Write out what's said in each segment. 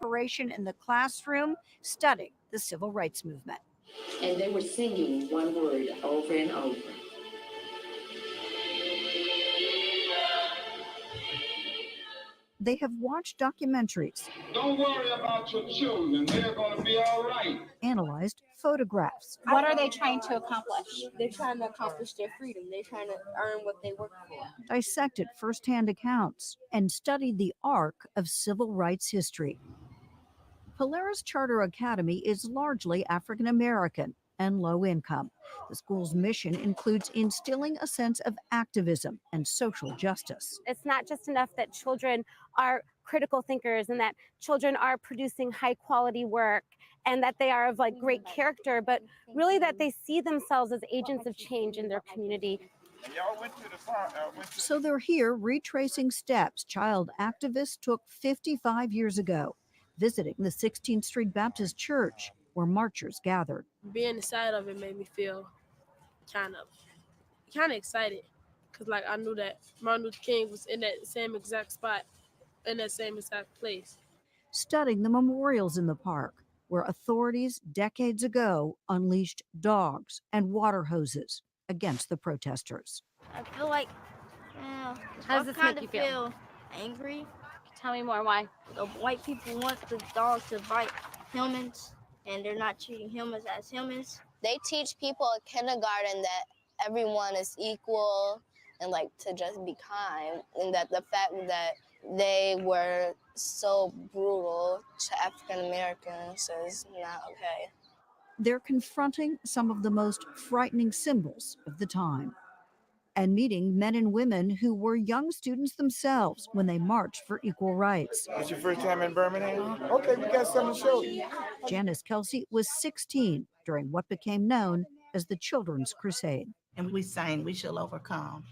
preparation in the classroom, studying the civil rights movement. And they were singing one word over and over. They have watched documentaries. Don't worry about your children. They're going to be all right. Analyzed photographs. What are they trying to accomplish? They're trying to accomplish their freedom. They're trying to earn what they work for. Dissected firsthand accounts and studied the arc of civil rights history. Polaris Charter Academy is largely African American and low income. The school's mission includes instilling a sense of activism and social justice. It's not just enough that children are critical thinkers and that children are producing high quality work and that they are of great character, but really that they see themselves as agents of change in their community. So they're here retracing steps child activists took 55 years ago, visiting the 16th Street Baptist Church, where marchers gathered. Being inside of it made me feel kind of excited, because I knew that Martin Luther King was in that same exact spot, in that same exact place. Studying the memorials in the park, where authorities decades ago unleashed dogs and water hoses against the protesters. I feel like, How does this make you feel? Angry. Tell me more, why? The white people want the dogs to bite humans, and they're not treating humans as humans. They teach people in kindergarten that everyone is equal and to just be kind, and that the fact that they were so brutal to African Americans is not okay. They're confronting some of the most frightening symbols of the time and meeting men and women who were young students themselves when they marched for equal rights. It's your first time in Birmingham? Okay, we got something to show you. Janice Kelsey was 16 during what became known as the Children's Crusade. And we sang "We Shall Overcome."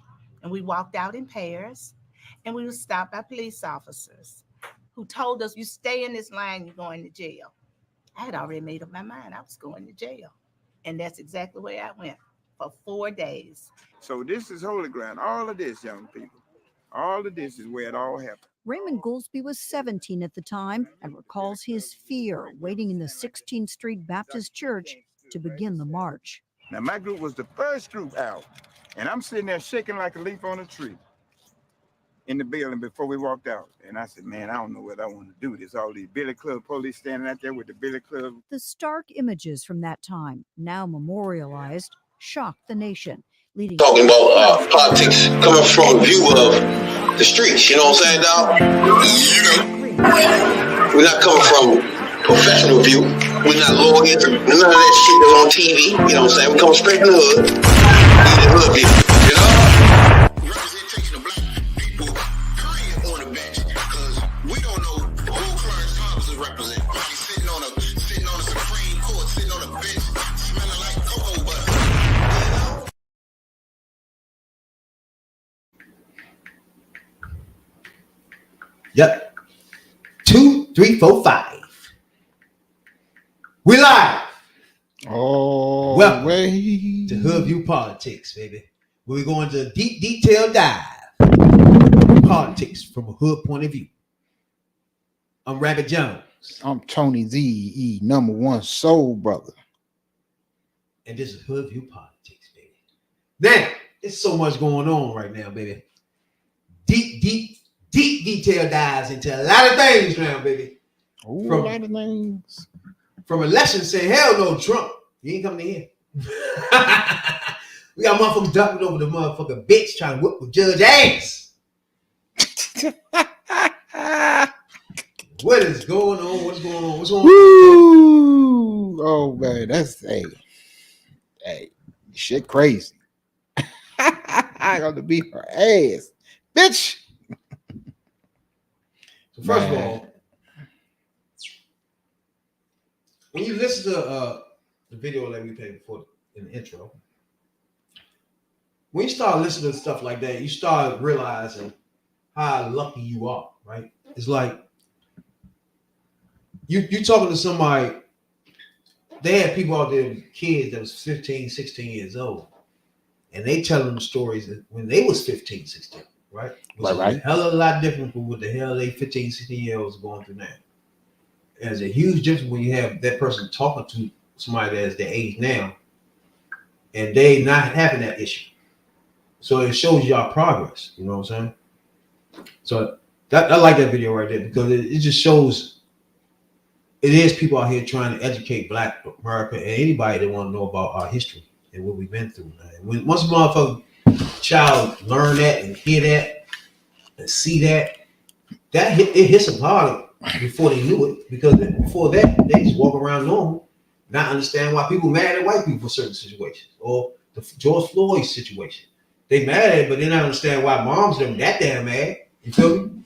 And we walked out in pairs, and we were stopped by police officers who told us, "You stay in this line, you're going to jail." I had already made up my mind I was going to jail. And that's exactly where I went for 4 days. So this is holy ground. All of this, young people, all of this is where it all happened. Raymond Goolsby was 17 at the time and recalls his fear waiting in the 16th Street Baptist Church to begin the march. Now, my group was the first group out, and I'm sitting there shaking like a leaf on a tree in the building before we walked out. And I said, man, I don't know what I want to do. There's all these Billy Club police standing out there with the Billy Club. The stark images from that time, now memorialized, shocked the nation. Talking about politics coming from a view of the streets, you know what I'm saying, dog? We're not coming from professional view. We're not lawyers, none of that shit that's on TV, you know what I'm saying? We come straight from the hood, the hood view, you know? Representation of black people, period, on the bench, because we don't know who Clarence Thomas is representing. He's sitting on a Supreme Court, sitting on a bench, smelling like cocoa butter. Yep. 2, 3, 4, 5. We live. Oh, welcome way to Hoodviewpolitics, baby. We're going to deep detail dive politics from a hood point of view. I'm Rabbit Jones. I'm Tony Z, #1 soul brother. And this is Hoodviewpolitics, baby. Now, there's so much going on right now, baby. Deep detail dives into a lot of things now, baby. Ooh, a lot of things. From elections saying, hell no, Trump, you ain't coming in here. We got motherfuckers ducking over the motherfucking bitch trying to whoop the judge ass. What is going on? What's going on? What's going on? Woo! Oh man, that's hey, shit crazy. I got to beat her ass, bitch. So first of all, when you listen to the video that we played before in the intro, when you start listening to stuff like that, you start realizing how lucky you are, right? It's like you talking to somebody, they had people out there, kids that was 15, 16 years old, and they telling them stories that when they was 15, 16, right? Which is a hell of a lot different from what the hell they 15, 16 year olds are going through now. there's a huge difference when you have that person talking to somebody that's their age now, and they not having that issue. So it shows y'all progress. You know what I'm saying? So that I like that video right there because it just shows it is people out here trying to educate Black America and anybody that want to know about our history and what we've been through. Man. Once a motherfucker child learn that and hear that and see that, it hits them hard before they knew it, because before that they just walk around normal, not understand why people mad at white people for certain situations, or the George Floyd situation. They mad at it, but they don't understand why moms them that damn mad. You feel me?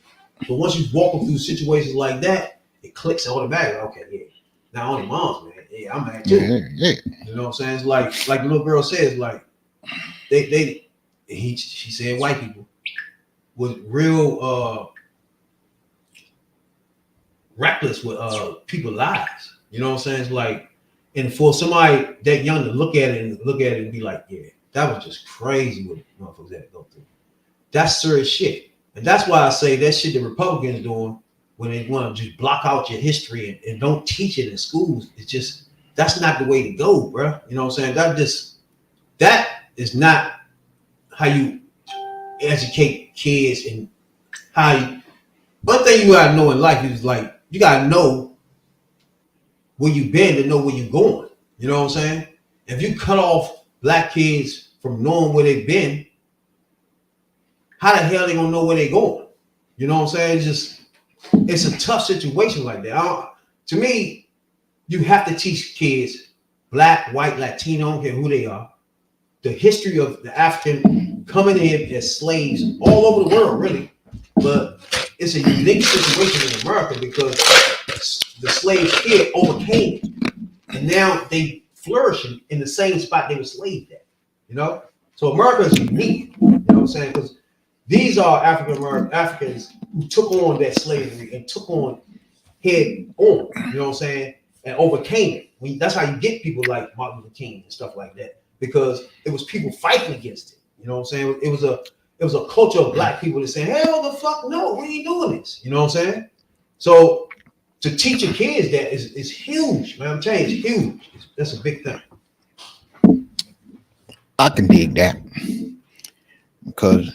But once you walk them through situations like that, it clicks automatically. Okay, yeah. Not only moms, man. Yeah, I'm mad too. Yeah. You know what I'm saying? It's like the little girl says, like she said white people was real reckless with people's lives. You know what I'm saying? It's like, and for somebody that young to look at it and be like, yeah, that was just crazy what motherfuckers had to go through. That's serious shit. And that's why I say that shit the Republicans doing when they want to just block out your history and don't teach it in schools. It's just, that's not the way to go, bro. You know what I'm saying? That is not how you educate kids, and how you, one thing you gotta know in life is, like, you gotta know where you've been to know where you're going. You know what I'm saying? If you cut off Black kids from knowing where they've been, how the hell they gonna know where they're going? You know what I'm saying? It's a tough situation like that. To me, you have to teach kids, Black, white, Latino, I don't care who they are, the history of the African coming in as slaves all over the world, really. But it's a unique situation in America because the slaves here overcame it, and now they flourishing in the same spot they were slaves at. You know, so America is unique. You know what I'm saying? Because these are Africans who took on that slavery and took on head on. You know what I'm saying? And overcame it. That's how you get people like Martin Luther King and stuff like that, because it was people fighting against it. You know what I'm saying? It was a culture of Black people that saying, hell the fuck no, we ain't doing this. You know what I'm saying? So to teach your kids that is huge, man. I'm telling you, it's huge. That's a big thing. I can dig that, because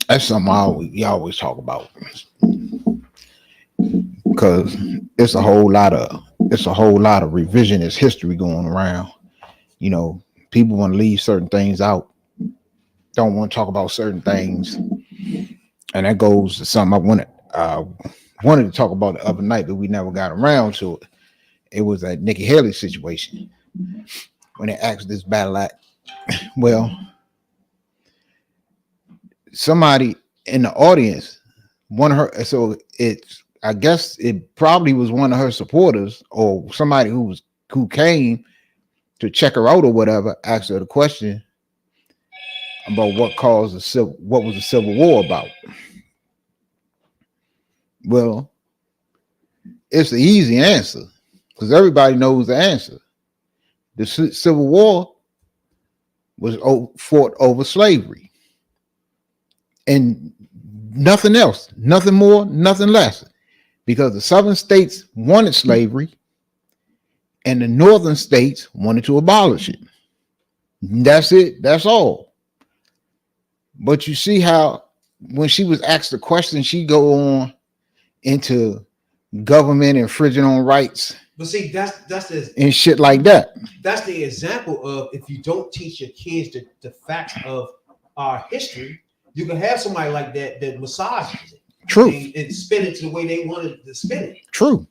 that's something you always talk about, because it's a whole lot of revisionist history going around. You know, people want to leave certain things out, don't want to talk about certain things, and that goes to something I wanted to talk about the other night, but we never got around to it. It was that Nikki Haley situation when they asked this battle act. Well, somebody in the audience, I guess it probably was one of her supporters or somebody who came to check her out or whatever, asked her the question about what was the Civil War about. Well, it's the easy answer, because everybody knows the answer. The Civil War was fought over slavery, and nothing else, nothing more, nothing less, because the southern states wanted slavery and the northern states wanted to abolish it. That's it. That's all. But you see how when she was asked the question, she go on into government infringing on rights. But see, that's and shit like that. That's the example of, if you don't teach your kids the facts of our history, you can have somebody like that massages it. True. And spin it to the way they wanted to spin it. True.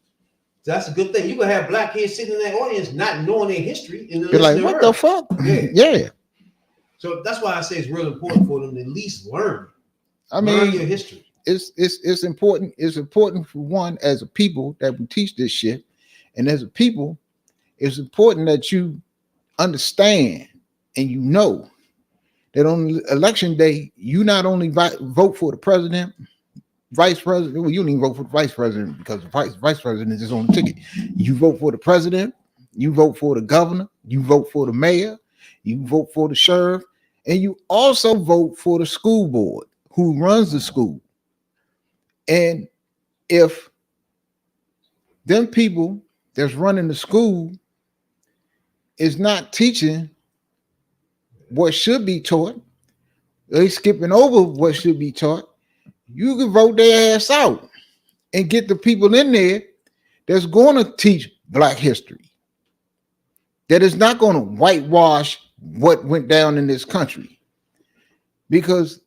That's a good thing. You can have Black kids sitting in that audience not knowing their history, and they're like, what the fuck? Yeah. So that's why I say it's real important for them to at least learn. Learn your history. It's important. It's important for one, as a people, that we teach this shit, and as a people, it's important that you understand and you know that on election day, you not only vote for the president, vice president. Well, you don't even vote for the vice president, because the vice president is on the ticket. You vote for the president, you vote for the governor, you vote for the mayor, you vote for the sheriff, and you also vote for the school board who runs the school. And if them people that's running the school is not teaching what should be taught. They skipping over what should be taught. You can vote their ass out and get the people in there that's going to teach Black history, that is not going to whitewash what went down in this country. Because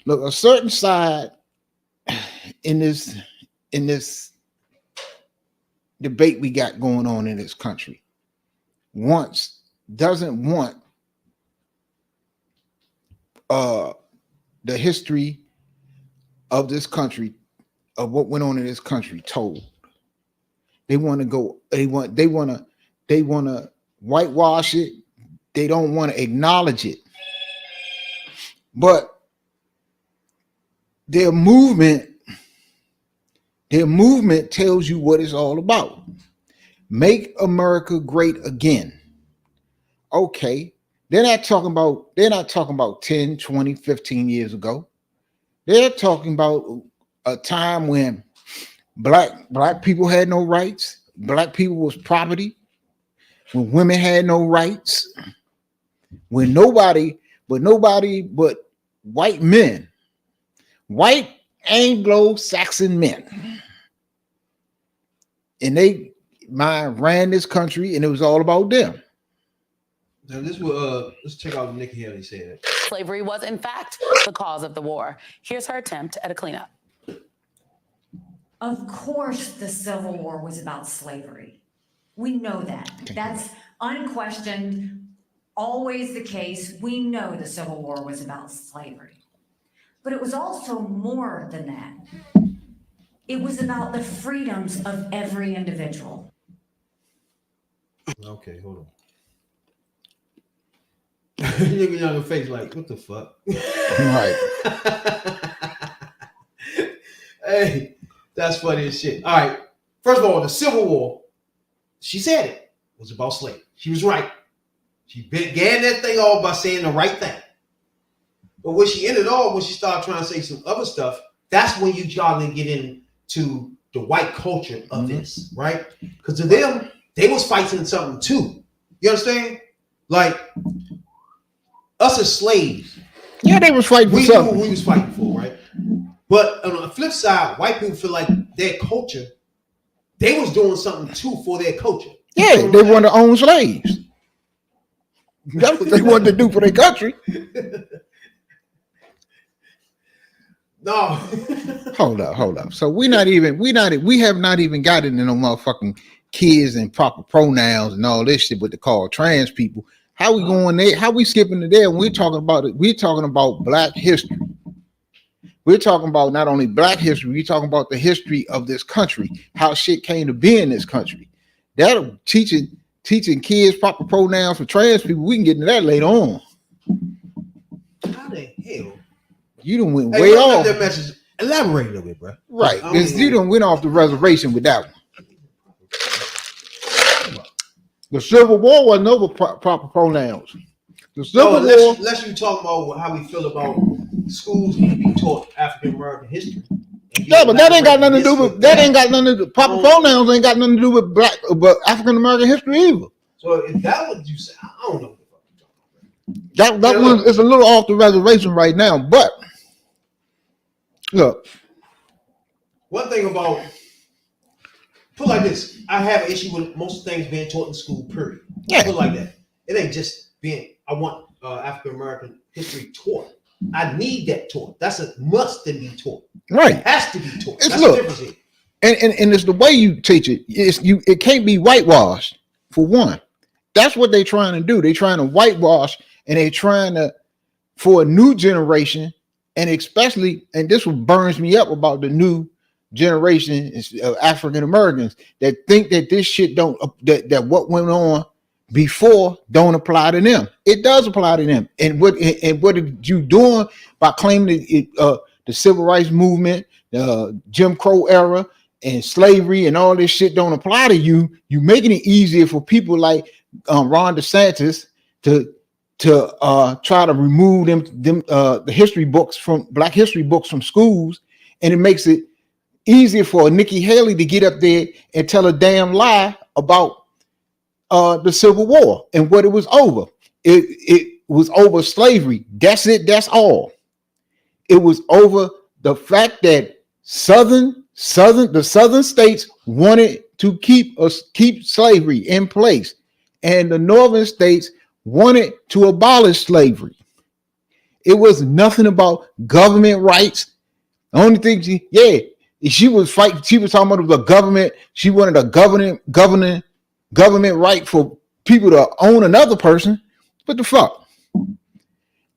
look, a certain side in this debate we got going on in this country doesn't want the history of this country, of what went on in this country, told. They want to whitewash it. They don't want to acknowledge it. But their movement tells you what it's all about. Make America great again. Okay. They're not talking about 10, 20, 15 years ago. They're talking about a time when black people had no rights. Black people was property. When women had no rights. When nobody but white men, white Anglo-Saxon men, and they ran this country, and it was all about them. Now this will let's check out what Nikki Haley said. Slavery was in fact the cause of the war. Here's her attempt at a cleanup. Of course the Civil War was about slavery. We know that. That's unquestioned, always the case. We know the Civil War was about slavery. But it was also more than that. It was about the freedoms of every individual. Okay, hold on. Nigga on the face like, what the fuck? Right. Hey, that's funny as shit. All right. First of all, the Civil War, she said it was about slavery. She was right. She began that thing all by saying the right thing. But when she ended all, when she started trying to say some other stuff, that's when you y'all then get into the white culture of this, right? Because to them, they was fighting something too. You understand? Like us as slaves. Yeah, they was fighting for something. We was fighting for, right? But on the flip side, white people feel like their culture, they was doing something too for their culture. Yeah, they wanted to own slaves. That's what they wanted to do for their country. No. Hold up. So we have not even gotten into no motherfucking kids and proper pronouns and all this shit with the call trans people. How we going there? How we skipping to there when we're talking about it? We're talking about Black history. We're talking about not only Black history, we're talking about the history of this country, how shit came to be in this country. That'll teaching kids proper pronouns for trans people. We can get into that later on. How the hell? You done went way off. That message. Elaborate a little bit, bro. Right, because you done went off the reservation with that one. The Civil War wasn't over proper pronouns. The Civil War. Unless you talk about how we feel about schools need to be taught African American history. Yeah, but that ain't got nothing to do with proper pronouns. Ain't got nothing to do with but African American history either. So if that what you say, I don't know. That one is a little off the reservation right now, but look. One thing about put like this, I have an issue with most things being taught in school, period. Yeah. Put like that. It ain't just being, I want African American history taught. I need that taught. That's a must to be taught. Right. It has to be taught. That's look, the difference here. And it's the way you teach it. It can't be whitewashed, for one. That's what they're trying to do. They're trying to whitewash, and they're trying to, for a new generation, and especially, and this what burns me up about the new generation of African Americans that think that this shit that what went on before don't apply to them. It does apply to them. And what are you doing by claiming the civil rights movement, the Jim Crow era, and slavery and all this shit don't apply to you? You making it easier for people like Ron DeSantis to try to remove them the history books from Black history books from schools, and it makes it easier for Nikki Haley to get up there and tell a damn lie about the Civil War and what it was over. It was over slavery. That's it. That's all. It was over the fact that the southern states wanted to keep slavery in place, and the northern states wanted to abolish slavery. It was nothing about government rights. The only thing she was fighting. She was talking about the government. She wanted a government right for people to own another person. What the fuck?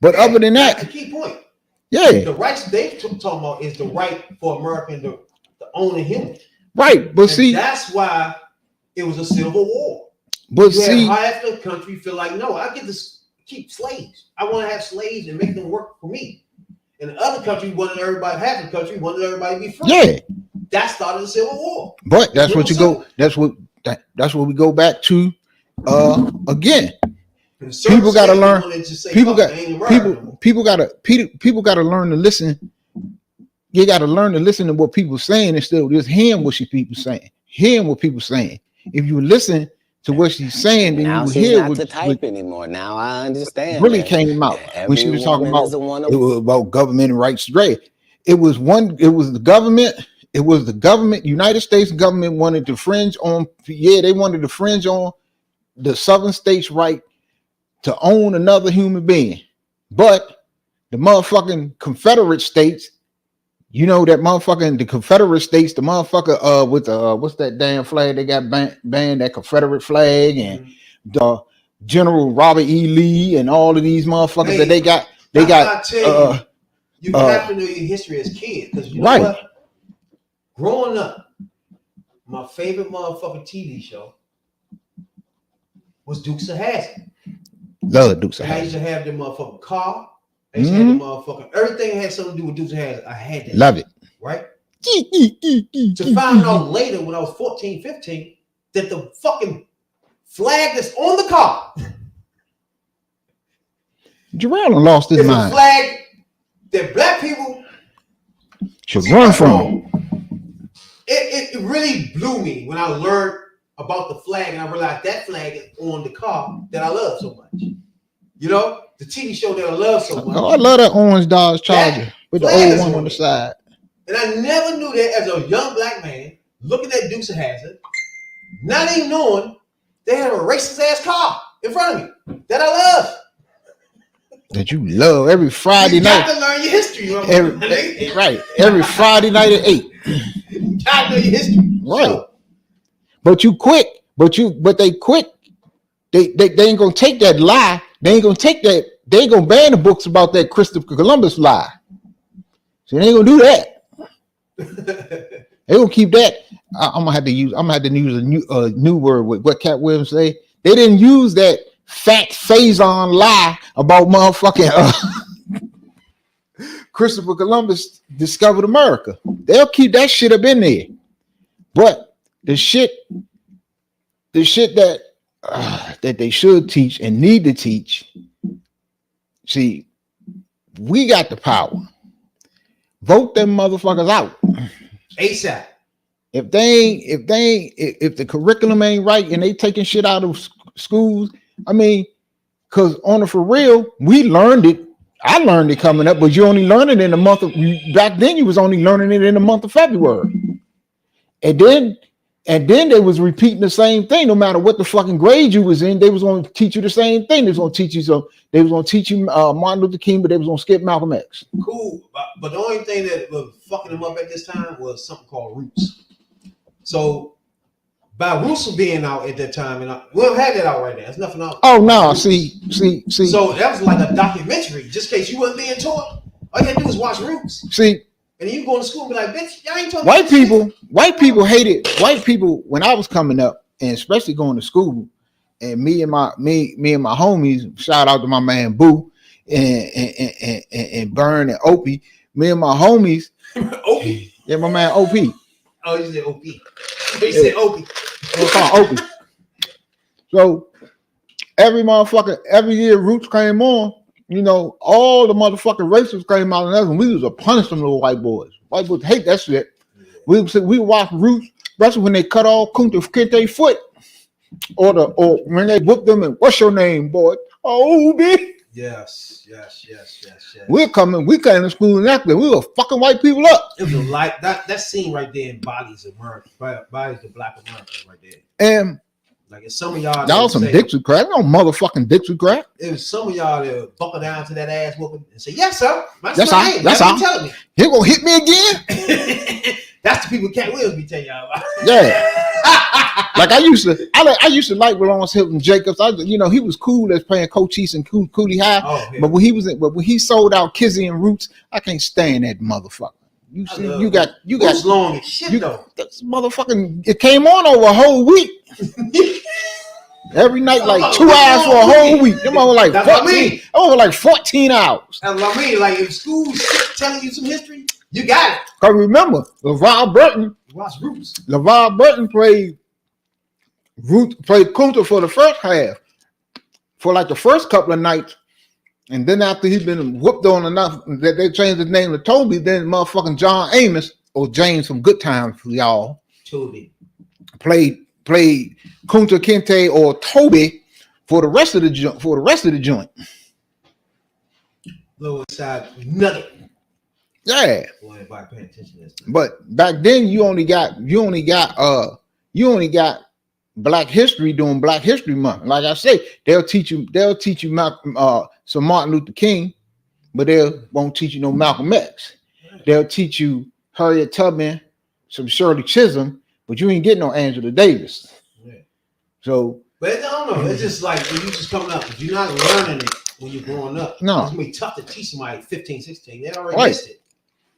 But other than that, that's the key point. Yeah, the rights they talking about is the right for American to own a human. Right, but see, that's why it was a civil war. But you see, had half the country feel like, no, I get to keep slaves. I want to have slaves and make them work for me. And the other country wanted everybody, half the country wanted everybody to be free. Yeah, that started the Civil War. But that's what you go. That's what we go back to again. People got to learn. People got to learn to listen. You got to learn to listen to what people saying instead of just hearing what people saying. Hearing what people saying. If you listen to what she's saying, then now you will she's hear not what the type anymore. Now I understand. really came out when she was talking about it was about government rights. It was the government. It was the government. United States government wanted to fringe on. Yeah, they wanted to fringe on the southern states' right to own another human being, but the motherfucking Confederate states, you know that motherfucking the Confederate states, the motherfucker with what's that damn flag they got banned, that Confederate flag, and the General Robert E. Lee and all of these motherfuckers that they got you have to know your history as kids, because you know what? Growing up, my favorite motherfucking TV show was Dukes of Hazzard. Love Dukes of Hazzard. I used to have the motherfucking car. I used to have the motherfucking everything had something to do with Dukes of Hazzard. I had that. Love it. Right? To find out later when I was 14, 15, that the fucking flag that's on the car. Jarrell lost his mind. A flag that black people should run from. It really blew me when I learned about the flag and I realized that flag is on the car that I love so much. You know, the TV show that I love so much. Oh, I love that orange Dodge Charger with the old one on the side. And I never knew that as a young black man looking at Dukes of Hazzard, not even knowing they had a racist ass car in front of me that I love. That you love every Friday you night. You got to learn your history. You know every Friday night at 8. You got to know your history. Right. So, but you quit. But they quit. They ain't gonna take that lie. They ain't gonna take that. They ain't gonna ban the books about that Christopher Columbus lie. So they ain't gonna do that. They gonna keep that. I'm gonna have to use a new word with what Cat Williams say. They didn't use that fat Faison lie about motherfucking Christopher Columbus discovered America. They'll keep that shit up in there. But the shit that they should teach and need to teach. See, we got the power. Vote them motherfuckers out ASAP. If the curriculum ain't right and they taking shit out of schools, I mean, because on the for real, we learned it. I learned it coming up, but you only learned it in the month of back then. You was only learning it in the month of February, and then they was repeating the same thing. No matter what the fucking grade you was in, they was going to teach you the same thing. They was going to teach you Martin Luther King, but they was going to skip Malcolm X. Cool, but the only thing that was fucking them up at this time was something called Roots. So by Roots being out at that time, and we don't have that out right now. There's nothing out. Oh no, see. So that was like a documentary, just in case you wasn't being taught. All you had to do was watch Roots. See. And then you go to school and be like, bitch, y'all ain't talking white people hated white people when I was coming up, and especially going to school. And me and my homies, shout out to my man Boo and Burn and Opie. Me and my homies. Opie? Yeah, my man OP. Oh, you said OP. You said Opie. Opie. So every year Roots came on. You know, all the motherfucking racists came out, and that's when we was to punish them little white boys. White boys hate that shit. We watch Roots, especially when they cut off Kunta Kinte foot, or when they whoop them and what's your name, boy? Oh, bitch. Yes. We came to school and acted. We were fucking white people up. It was like that scene right there embodies America, embodies the Black America right there. And like if some of y'all was some Dixie crack, no motherfucking Dixie crack. It was some of y'all that buckle down to that ass whooping and say, "Yes, sir. That's all. Telling me he gonna hit me again." That's the people Cat Williams be telling y'all about. Yeah. Like I used to like Lawrence Hilton Jacobs. He was cool as playing Cochise and Cooley High. Oh, yeah. But when he sold out Kizzy and Roots, I can't stand that motherfucker. You got long as shit though. This motherfucking it came on over a whole week. Every night, like 2 hours for a whole week. Them over like 14. Over like 14 hours. That's what I mean. Like if school's telling you some history, you got it. Cause remember, LeVar Burton. Watch Roots. LeVar Burton played Kunta for the first half, for like the first couple of nights, and then after he'd been whooped on enough that they changed his name to Toby, then motherfucking John Amos or James from Good Times for y'all. Toby played Kunta Kinte or Toby for the rest of the joint. Little side nugget. Yeah. Boy, everybody paying attention to this. But back then you only got Black History during Black History Month. Like I say, they'll teach you some Martin Luther King, but they won't teach you no Malcolm X. They'll teach you Harriet Tubman, some Shirley Chisholm, but you ain't getting no Angela Davis. Yeah. So, but I don't know. It's just like when you just coming up. If you're not learning it when you're growing up, no, it's gonna be tough to teach somebody 15, 16. They already right. missed it.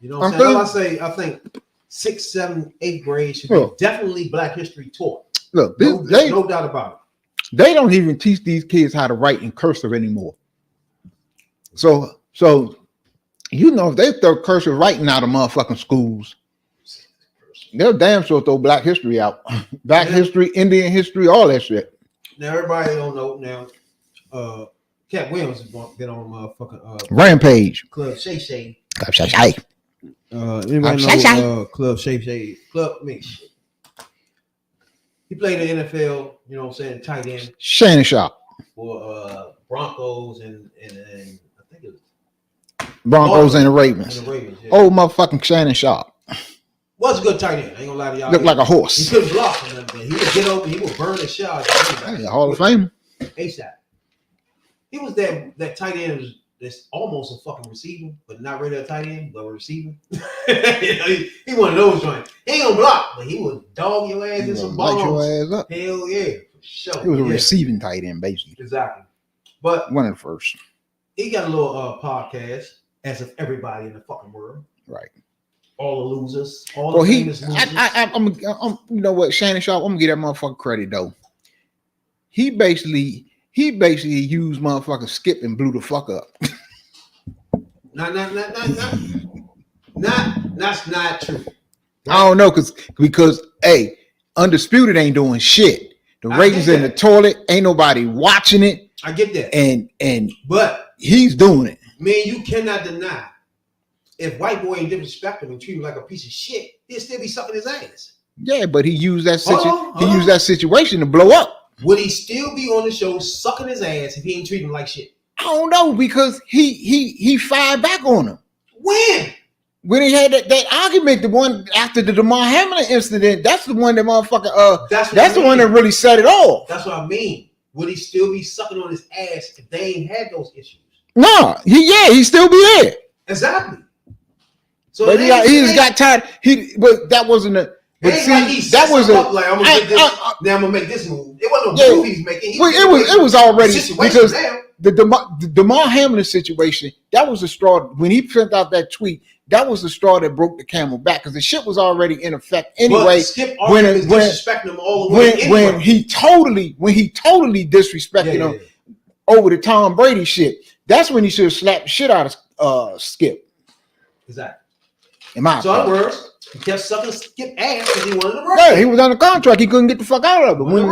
You know what I'm saying? I think 6th, 7th, 8th grade should be definitely Black History taught. Look, no doubt about it. They don't even teach these kids how to write in cursive anymore. So if they throw cursive writing out of motherfucking schools, they'll damn sure throw Black History out. Black History, Indian history, all that shit. Now everybody don't know now. Cat Williams has been on motherfucking Rampage. Club Shay Shay. Club Shay Shay. Anybody know Club Shay Shay? Club Mix. He played in the NFL, you know what I'm saying, tight end. Shannon Sharp. For Broncos and I think it was Broncos and the Ravens. Yeah. Oh, motherfucking Shannon Sharp. Was a good tight end. I ain't gonna lie to y'all. Looked like a horse. He couldn't block or nothing. He would get over, he would burn the shot. Hall of Fame. ASAP. He was that tight end that's almost a fucking receiver, but not really a tight end, but a receiver. he one of those joints. He ain't gonna block, but he would dog your ass in some balls. Your ass up. Hell yeah, for sure. He was a receiving tight end, basically. Exactly. But one of the first. He got a little podcast, as of everybody in the fucking world. Right. All the losers. All the famous losers. I'm you know what, Shannon Sharp, I'm gonna give that motherfucker credit though. He basically used motherfucking Skip and blew the fuck up. That's not true. I don't know because hey, Undisputed ain't doing shit. The ratings in the toilet, ain't nobody watching it. I get that. But he's doing it. Man, you cannot deny if white boy ain't disrespect him and treat him like a piece of shit, he'll still be sucking his ass. Yeah, but he used that used that situation to blow up. Would he still be on the show sucking his ass if he ain't treating him like shit? I don't know, because he fired back on him. When he had that argument, the one after the Damar Hamlin incident, that's the one that motherfucker that's the one that really set it off. That's what I mean. Would he still be sucking on his ass if they ain't had those issues? No, he still be there. Exactly. So but he just got tired. But that wasn't a. But see, like that was a. Like, I'm gonna make this move. It wasn't no move he's making. It was already because the Damar Hamlin situation. That was the straw when he sent out that tweet. That was the straw that broke the camel back because the shit was already in effect anyway. When he totally disrespected him over the Tom Brady shit. That's when he should have slapped the shit out of Skip. Exactly. In my opinion. Words, he kept sucking Skip ass because he wanted to work. Yeah, he was under contract. He couldn't get the fuck out of it. When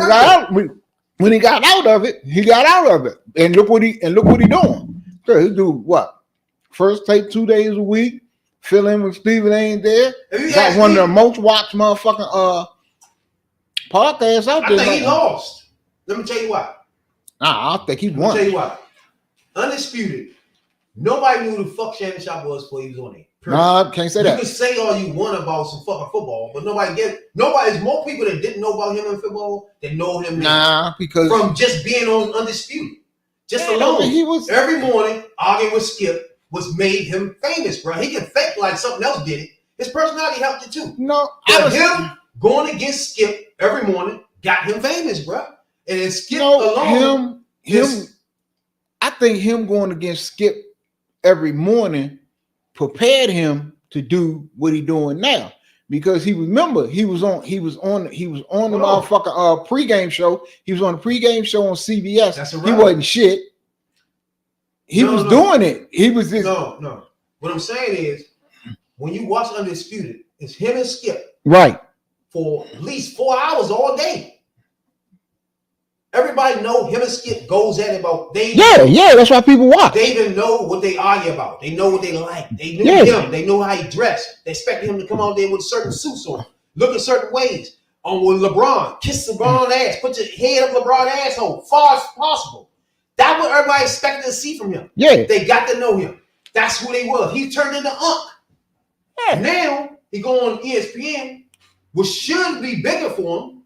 he got out of it, he got out of it. And look what he doing. So he do what? First take 2 days a week. fill in when Stephen ain't there. If you Got ask one me- of the most watched motherfucking podcasts out I there. think right he now. lost. Let me tell you why. Nah, I think he Let me won. tell you why. Undisputed. Nobody knew who the fuck Shannon Sharp was before he was on it. Nah, can't say You that. can say all you want about some fucking football, but there's more people that didn't know about him in football than know him now. Nah, because From just being on Undisputed. Just Yeah, alone. he was every morning arguing with Skip was made him famous, bro. He can fake like something else did it. His personality helped it too. No, But him going against Skip every morning got him famous, bro. And then Skip alone. him. I think him going against Skip every morning prepared him to do what he doing now. Because he was on the motherfucking pregame show. He was on the pregame show on CBS. That's He irrelevant. wasn't shit. He was doing it. He was just No. What I'm saying is, when you watch Undisputed, it's him and Skip right. for at least 4 hours all day. Everybody know him and Skip goes at it about Yeah, that's why people watch. They even know what they argue about. They know what they like. They knew Yeah. him. They know how he dressed. They expected him to come out there with certain suits on, look in certain ways. On with LeBron, kiss LeBron's ass, put your head up LeBron's asshole, far as possible. That's what everybody expected to see from him. Yeah. They got to know him. That's who they were. He turned into Unc. Yeah. Now he go on ESPN, which should be bigger for him.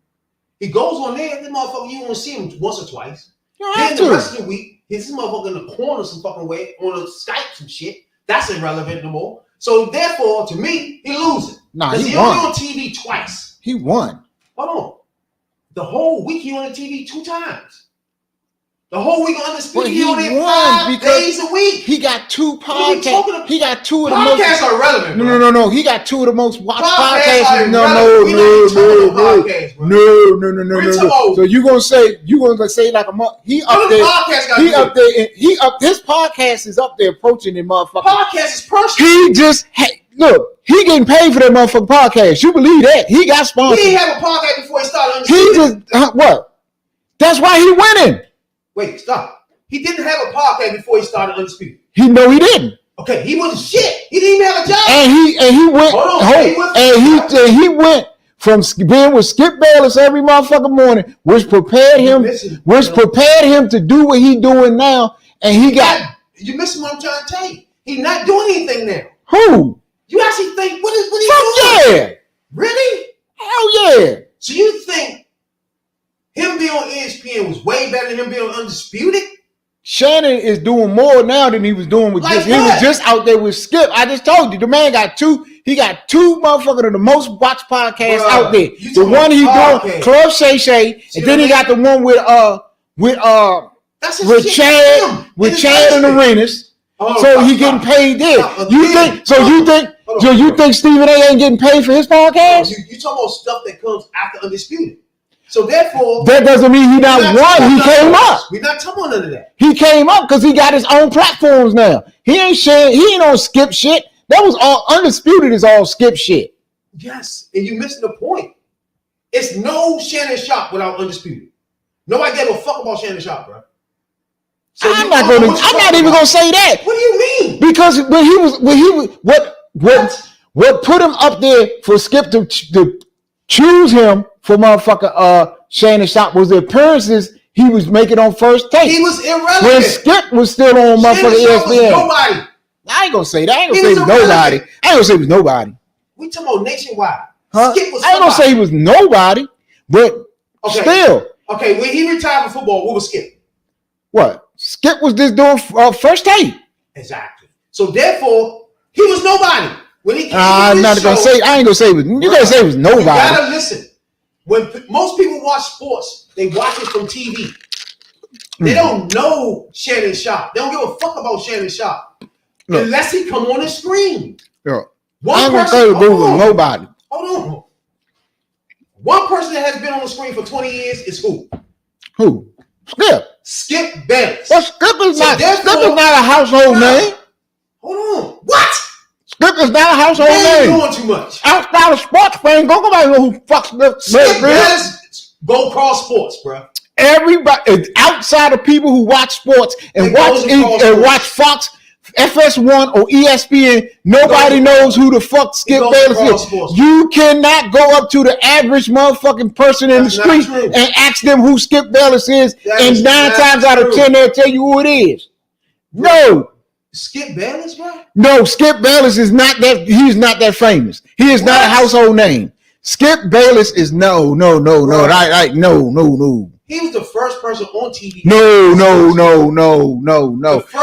He goes on there, this motherfucker, you won't see him once or twice. You don't Then have the to. rest of the week, he's this motherfucker in the corner some fucking way on a Skype some shit. That's irrelevant no more. So therefore, to me, he losing. Nah, Because he he won. only on TV twice. He won. Hold on. The whole week he on the TV 2 times. The whole week on Undisputed, But he he on there won 5 because days a week. He got 2 What are we talking podcasts. about? He got 2 of the most. Podcasts are relevant, bro. No. He got 2 of the most watched Podcasts podcasts. are No. irrelevant. We not talking about podcasts, bro. No. So you gonna say like a month? He up there. Podcast got He to do up there. He up. His podcast is up there approaching the motherfucker. Podcast is personal. He just look. He getting paid for that motherfucking podcast. You believe that? He got He sponsors. didn't have a podcast before he started He Undisputed. just what? That's why he winning. Wait, stop. He didn't have a podcast before he started Undisputed. He didn't. Okay, he wasn't shit. He didn't even have a job. And he went. Hold on, He went from being with Skip Bayless every motherfucking morning, which prepared him to do what he doing now. And he got. You missing what I'm trying to tell you. He's not doing anything now. Who? You actually think what is he Fuck doing? yeah. Really? Hell yeah. So you think him being on ESPN was way better than him being on Undisputed? Shannon is doing more now than he was doing with Like just. He what? was just out there with Skip. I just told you, the man got 2. He got 2 motherfuckers of the most watched podcasts Bruh, out there. you The talking one he about doing, podcast. Club Shay Shay, See and then what he I got the one That's his with shit. Chad, Him. with His Chad and husband. Arenas. Oh, So he stop. getting paid there. Stop. You Again. think? So you think Stephen A. ain't getting paid for his podcast? You talking about stuff that comes after Undisputed. So therefore, That doesn't mean he not won. He came up. We're not talking about none of that. He came up because he got his own platforms now. He ain't sharing. He ain't on Skip shit. That was all Undisputed. Is all Skip shit. Yes, and you missing the point. It's no Shannon Sharp without Undisputed. Nobody gave a fuck about Shannon Sharp, bro. So I'm not even gonna say that. What do you mean? Because what put him up there for Skip to choose him for motherfucker Shannon Sharp was the appearances he was making on First Take. He was irrelevant. When Skip was still on motherfucker Shannon Sharp was ESPN. nobody. I ain't gonna say that. I ain't He gonna say was it was nobody. irrelevant. I ain't gonna say it was nobody. We talking about nationwide. Huh? Skip was I ain't gonna say he was nobody, but Okay. still, Okay, when he retired from football, what was Skip? what? Skip was just doing First Take. Exactly. So therefore, he was nobody. When he came I'm to not this gonna show, say. I ain't gonna say it was. You gotta say it was You nobody. gotta listen. When most people watch sports, they watch it from TV. They don't know Shannon Sharp. They don't give a fuck about Shannon Sharp unless he come on the screen. Yeah. One I ain't gonna person- say it was hold on. nobody. Hold on. One person that has been on the screen for 20 years is who? Who? Skip. Skip Bayless. Well, Skip is So not. therefore- Skip is not a household name. Hold on. What? Skip is not a household Man, you name. doing too much. Outside of sports fans, go nobody know who fuck Skip. Skip Bayless go cross sports, bro. Everybody outside of people who watch sports and They goes across sports. watch FS1 or ESPN, nobody knows who the fuck Skip Bayless is. You cannot go up to the average motherfucking person in the street and ask them who Skip Bayless is, and 9 times out of 10 they'll tell you who it is. No. Skip Bayless, bro? No, Skip Bayless is not that. He's not that famous. He is not a household name. Skip Bayless is no. He was the first person on TV. No.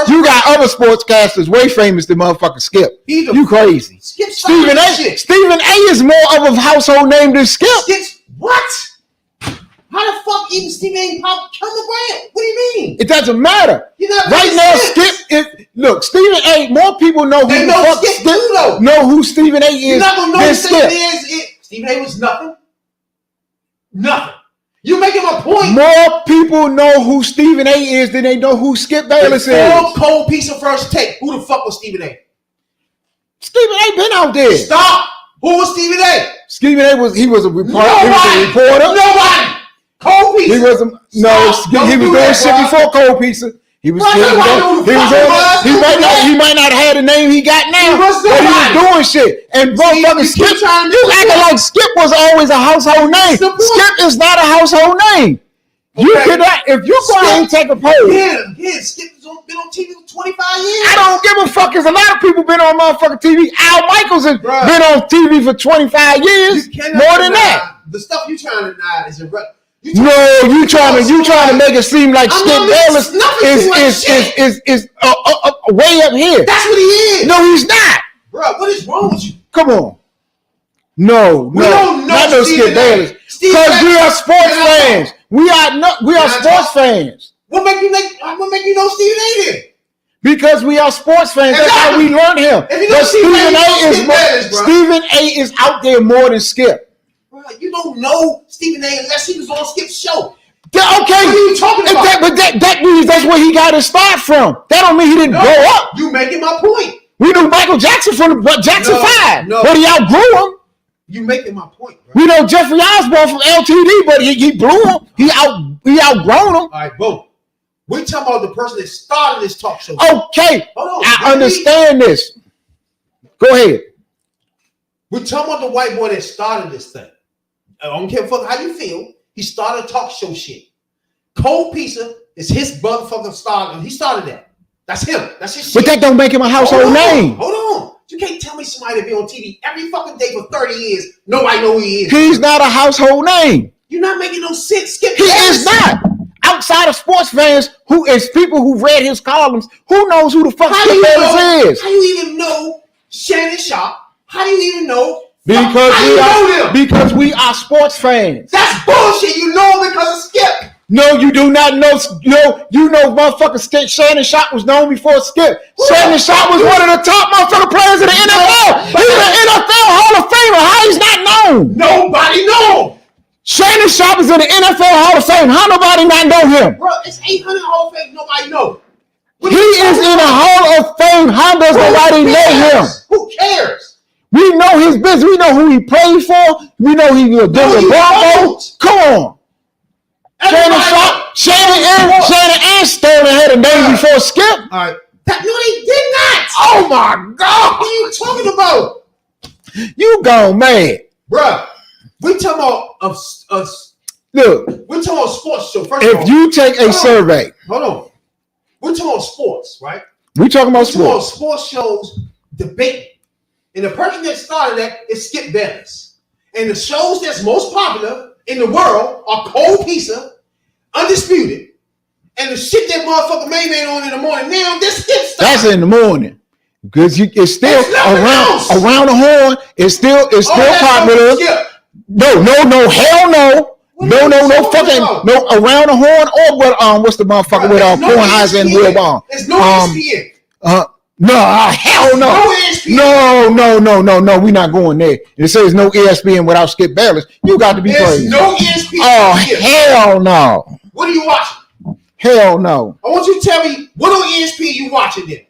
You got other sportscasters way famous than motherfucking Skip. You crazy. Stephen A. Stephen A. is more of a household name than Skip. What? How the fuck even Stephen A. come around? What do you mean? It doesn't matter. Right now, Stephen A. More people know who the fuck Skip know who Stephen A. is. You're not gonna know who Skip. Stephen A. was nothing. Nothing. You making my point. More people know who Stephen A. is than they know who Skip Bayless is. Cold piece of first take. Who the fuck was Stephen A? Stephen A. been out there. Stop. Who was Stephen A? Stephen A. was a reporter. Nobody. Cold piece. He was doing shit before Cold Pizza. He might not have had the name he got now, but he was doing shit. And motherfucking Skip, you acting like Skip was always a household name. Skip is not a household name. You cannot, if you go ahead and take a poll. Yeah, Skip's been on TV for 25 years. I don't give a fuck, because a lot of people been on motherfucking TV. Al Michaels has been on TV for 25 years. More than that. The stuff you trying to deny is irrelevant. You trying to make it seem like Skip Bayless is way up here. That's what he is. No, he's not. Bro, what is wrong with you? Come on. No, not no Skip Bayless. Because we are sports fans. We are sports fans. What make you know Stephen A. then? Because we are sports fans. That's how we learned him. But Stephen A. is out there more than Skip. You don't know Stephen A. unless he was on Skip's show. Okay, what are you talking about? But that means that's where he got his start from. That don't mean he didn't grow up. You making my point. We knew Michael Jackson from Jackson 5, but he outgrew him. You making my point, bro. We know Jeffrey Osborne from LTD, but he blew him. He outgrown him. All right, boom. We're talking about the person that started this talk show. Okay, hold on, I understand this. Go ahead. We're talking about the white boy that started this thing. I don't care how you feel. He started talk show shit. Cold Pizza is his motherfucking start. He started that. That's him. That's his shit. But that don't make him a household name. Hold on. You can't tell me somebody that be on TV every fucking day for 30 years. Nobody know who he is. He's not a household name. You're not making no sense. Skip he is not. Outside of sports fans, who is people who read his columns, who knows who the fuck Skip Bayless is? How do you even know Shannon Sharp? How do you even know? Because we are sports fans. That's bullshit. You know him because of Skip. No, you do not know. You know motherfucking Shannon Sharp was known before Skip. Shannon Sharp was one of the top motherfucking players in the NFL. He's an NFL Hall of Famer. How he's not known? Nobody know. Shannon Sharp is in the NFL Hall of Fame. How nobody not know him? Bro, it's 800 Hall of Fame. Nobody know. He is in the Hall of Fame. How does nobody know him? Who cares? We know his business. We know who he played for. We know he was doing Broncos. Come on. Shannon Sharp, Shannon and Sterling had a name before Skip. All right. No, they did not. Oh my God. What are you talking about? You gone mad. Bruh, we're talking about Look. We're talking about sports show. First if you take a survey. Hold on. We're talking about sports, right? We're talking about sports. Sports shows debate. And the person that started that is Skip Bayless. And the shows that's most popular in the world are Cold Pizza, Undisputed, and the shit that motherfucker made on in the morning. Now this Skip stuff. That's in the morning. Because it's still around the horn. It's still popular. No, hell no. No fucking no around the horn or what's the motherfucker with Kornheiser and Will Bond? It's no ESPN. No, hell no. No, we're not going there. It says no ESPN without Skip Bayless. You got to be crazy. No ESPN. Oh, hell no. What are you watching? Hell no. I want you to tell me what on ESPN you watching then.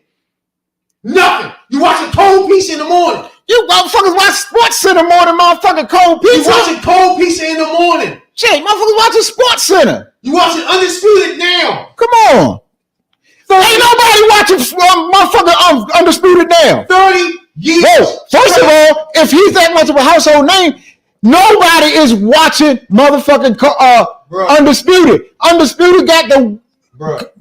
Nothing. You watching Cold Pizza in the morning. You motherfuckers watch Sports Center more than motherfucking Cold Pizza. You watching Cold Pizza in the morning. Shit, motherfuckers watching Sports Center. You watching Undisputed now. Come on. Ain't nobody watching motherfucking Undisputed now. 30 years. Whoa, first of all, if he's that much of a household name, nobody is watching motherfucking Undisputed. Undisputed got the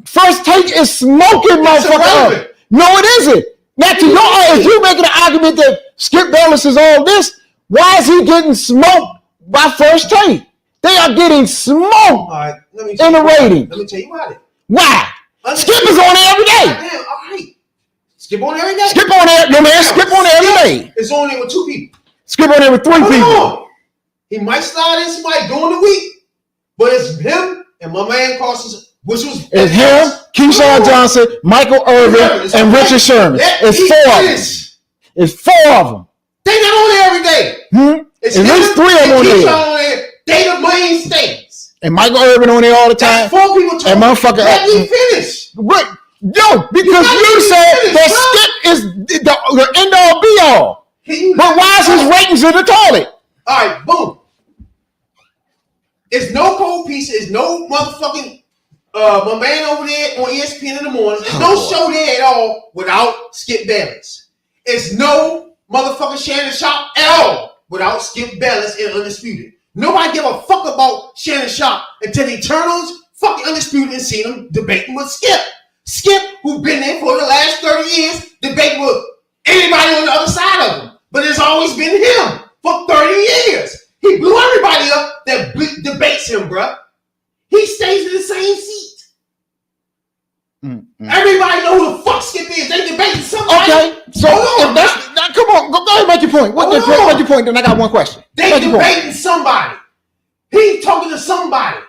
First Take is smoking motherfucker up. No, it isn't. Now, to your if you're making an argument that Skip Bayless is all this, why is he getting smoked by First Take? They are getting smoked in the rating. Let me tell you why. Why? Skip is on there every day. Damn, all right. Skip on there every day. Skip on there, no man. Skip on there every day. It's on there with 2 people. Skip on there with 3 people. On. He might slide in somebody during the week, but it's him and my man Carson, which was it's him, Keyshawn Johnson, Michael Irvin, and Richard Sherman. It's 4 of them. It's 4 of them. They not on there every day. It's at least 3 of them on there. They the mainstays. And Michael Irvin on there all the time. That's 4 people. And motherfucker. Let me finish. Right. Yo, because you said that Skip is the end all be all. But why is his ratings in the toilet? All right, boom. It's no cold pizza. It's no motherfucking my man over there on ESPN in the morning. There's no show there at all without Skip Bayless. It's no motherfucking Shannon Sharp at all without Skip Bayless and Undisputed. Nobody give a fuck about Shannon Sharp until he turn on fucking Undisputed and see them debating with Skip. Skip, who been there for the last 30 years, debating with anybody on the other side of him. But it's always been him for 30 years. He blew everybody up that debates him, bruh. He stays in the same seat. Everybody know who the fuck Skip is. They debating somebody. Okay, so if that's now, come on, go ahead and make your point. Make your point, then I got one question. They debating somebody. He talking to somebody.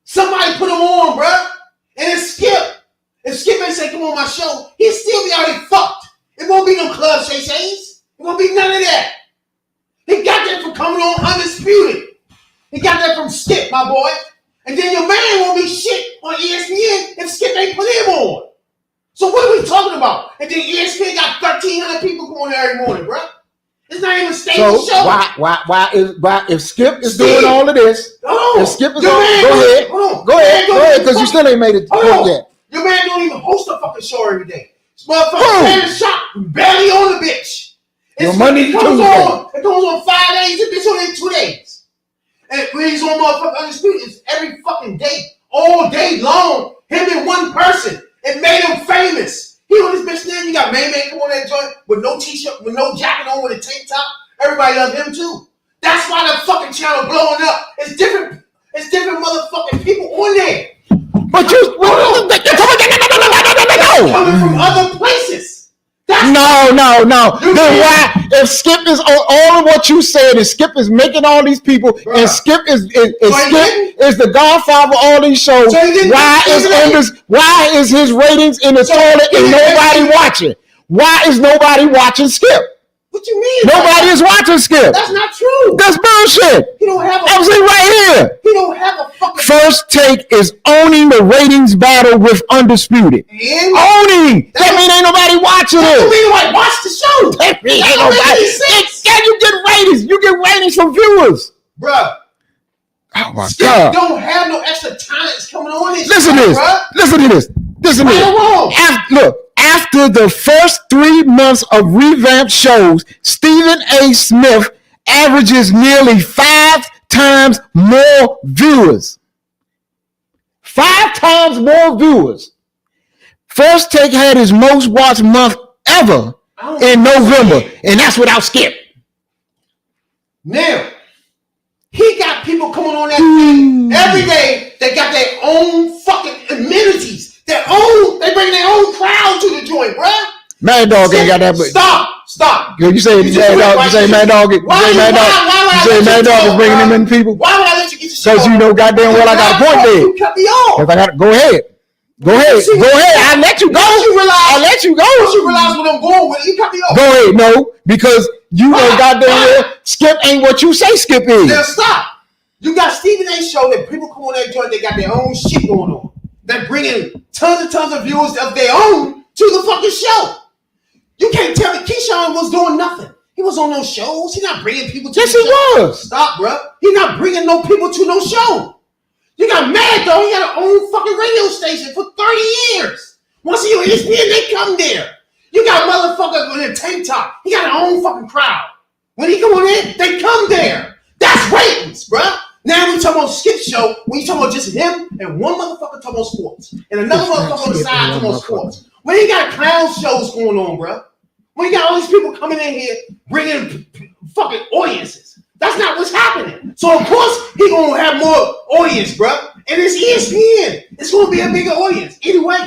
Somebody put him on, bruh. And it's Skip. If Skip ain't say, come on my show, he'll still be already fucked. It won't be no club Shay-Shays. It won't be none of that. He got that from coming on Undisputed. He got that from Skip, my boy. And then your man won't be shit on ESPN if Skip ain't put him on. So what are we talking about? And then ESPN got 1,300 people going there every morning, bro. It's not even a stable show. Why if Skip is doing all of this, if Skip is go ahead, because you still ain't made it yet. Your man don't even host a fucking show every day. This motherfucker Shannon Sharp barely on the bitch. It's Monday to Tuesday. It goes on 5 days. It bitch on in 2 days. And when he's on motherfucking Undisputed, it's every fucking day, all day long. Him and one person. It made him famous. He on this bitch now. You got Man come on that joint with no t-shirt, with no jacket on, with a tank top. Everybody love him too. That's why the fucking channel blowing up. It's different motherfucking people on there. But you coming from other places. No. Then why, if Skip is on all of what you said, and Skip is making all these people, and Skip is the godfather of all these shows, why is his ratings in the toilet and nobody watching? Why is nobody watching Skip? What you mean? Nobody is watching Skip. That's not true. That's bullshit. He don't have I'm saying right here. He don't have a fucking First Take is owning the ratings battle with Undisputed. Owning. That mean ain't nobody watching it. That mean nobody watch the show. That mean ain't nobody. You get ratings. You get ratings from viewers. Bruh. Oh my Skip God. don't have no extra talents coming on his Listen show, to this. Bruh. Listen to this. Listen to this. After the first 3 months of revamped shows, Stephen A. Smith averages nearly 5 times more viewers. 5 times more viewers. First Take had his most watched month ever in November, and that's without Skip. Now, he got people coming on that thing every day that got their own fucking amenities. They bring their own crowd to the joint, bruh. Mad Dog ain't got that. Stop. You say Mad Dog. You say Mad Dog is bringing them in people. Why would I let you get your show? Because you know goddamn well I got a point there. You cut me off. If I got go ahead. I let you go. I let you go. Once you realize what I'm going with, you cut me off. Go ahead. No, because you know goddamn well Skip ain't what you say Skip is. Now stop. You got Stephen A. show that people come on that joint. They got their own shit going on. They're bringing tons of viewers of their own to the fucking show. You can't tell me Keyshawn was doing nothing. He was on those shows. He's not bringing people to the show. Yes, he was. Stop, bro. He's not bringing no people to no show. You got Mad Dog. He got an own fucking radio station for 30 years. Once he on ESPN, they come there. You got motherfuckers in a tank top. He got their own fucking crowd. When he come on in, they come there. That's ratings, bruh. Now we talking about skit show when you talking about just him and one motherfucker talking about sports and another motherfucker on the side talking about sports. When you got clown shows going on, bruh. When you got all these people coming in here bringing fucking audiences. That's not what's happening. So of course he gonna have more audience, bruh. And it's ESPN. It's gonna be a bigger audience. Either way.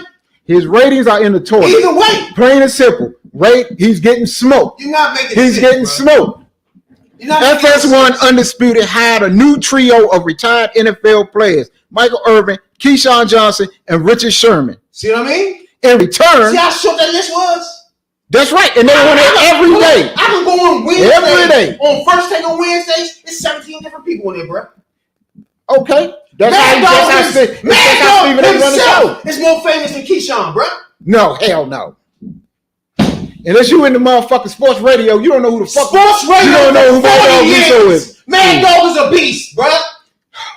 His ratings are in the toilet. Either way. Plain and simple. He's getting smoked. You're not making He's sense, getting bro. smoked. FS1 Undisputed hired a new trio of retired NFL players, Michael Irvin, Keyshawn Johnson, and Richard Sherman. See what I mean? In return, see how short that list was? That's right, and they won it every day. I can go on Wednesdays. Every day. On First Take on Wednesdays, it's 17 different people in there, bro. Okay. That's how Stephen A. run the show. It's more famous than Keyshawn, bro. No, hell no. Unless you in the motherfucking sports radio, you don't know who the fuck. Sports radio. You don't know who Mad Dog Russo is. Mad Dog is a beast, bro.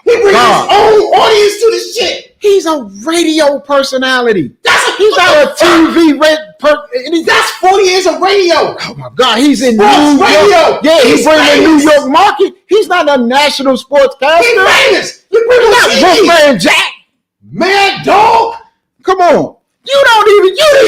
He brings his own audience to this shit. He's a radio personality. He's not a TV That's 40 years of radio. Oh my God, he's in sports New radio. York. Yeah, he's bringing the New York market. He's not a national sportscaster. He's famous. He's not Wolfman Jack. Mad Dog. Come on. You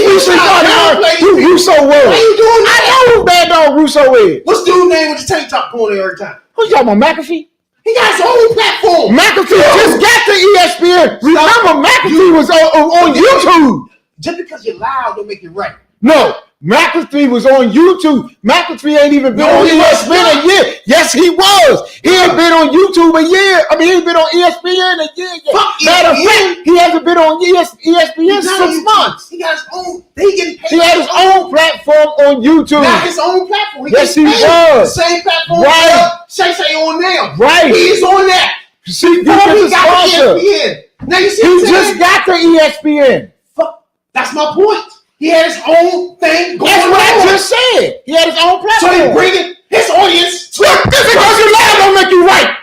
recently thought who Russo was. Why you doing that? I know who Mad Dog Russo is. What's dude's name with the tank top going there every time? Who's you talking about, McAfee? He got his own platform. McAfee just got to ESPN. Remember, McAfee was on YouTube. Just because you're loud don't make it right. No, McAfee was on YouTube. McAfee ain't even been on ESPN a year. Yes, he was. He ain't been on YouTube a year. I mean, he ain't been on ESPN a year yet. Matter of fact, he hasn't been on ESPN 6 months. He got his own. He getting paid. He had his own platform on YouTube. Not his own platform. Yes, he was. The same platform. Right. Shay on now. Right. He's on that. See, before he got the ESPN. Now you see he just got the ESPN. Fuck. That's my point. He had his own thing going on. That's what I just said. He had his own platform. So he bringing his audience. Look, just because you loud don't make you right.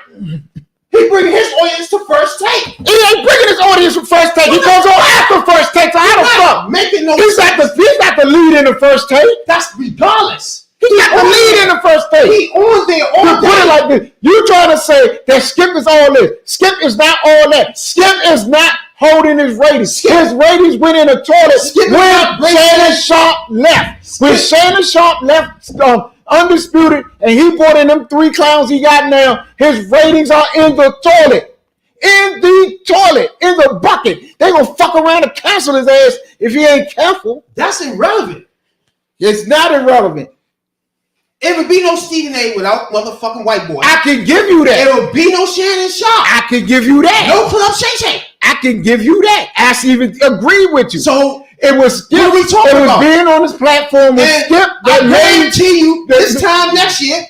He bringing his audience to First Take. He ain't bringing his audience to First Take. He goes on after First Take. So how the fuck? Making no he's sense. He's not the lead in the First Take. That's regardless. He's not the lead in the First Take. He on there all day. Put it like this. You trying to say that Skip is all this. Skip is not all that. Skip is not holding his ratings. His ratings went in the toilet when Shannon Sharp left. When Shannon Sharp left Undisputed and he brought in them 3 clowns he got now, his ratings are in the toilet. In the toilet. In the bucket. They gonna fuck around and cancel his ass if he ain't careful. That's irrelevant. It's not irrelevant. It would be no Stephen A without motherfucking white boy. I can give you that. It would be no Shannon Sharp. I can give you that. No Club Shay. I can give you that. I even agree with you. So it was Skip. What are we talking about? Being on this platform with Skip. I guarantee you, this time next year,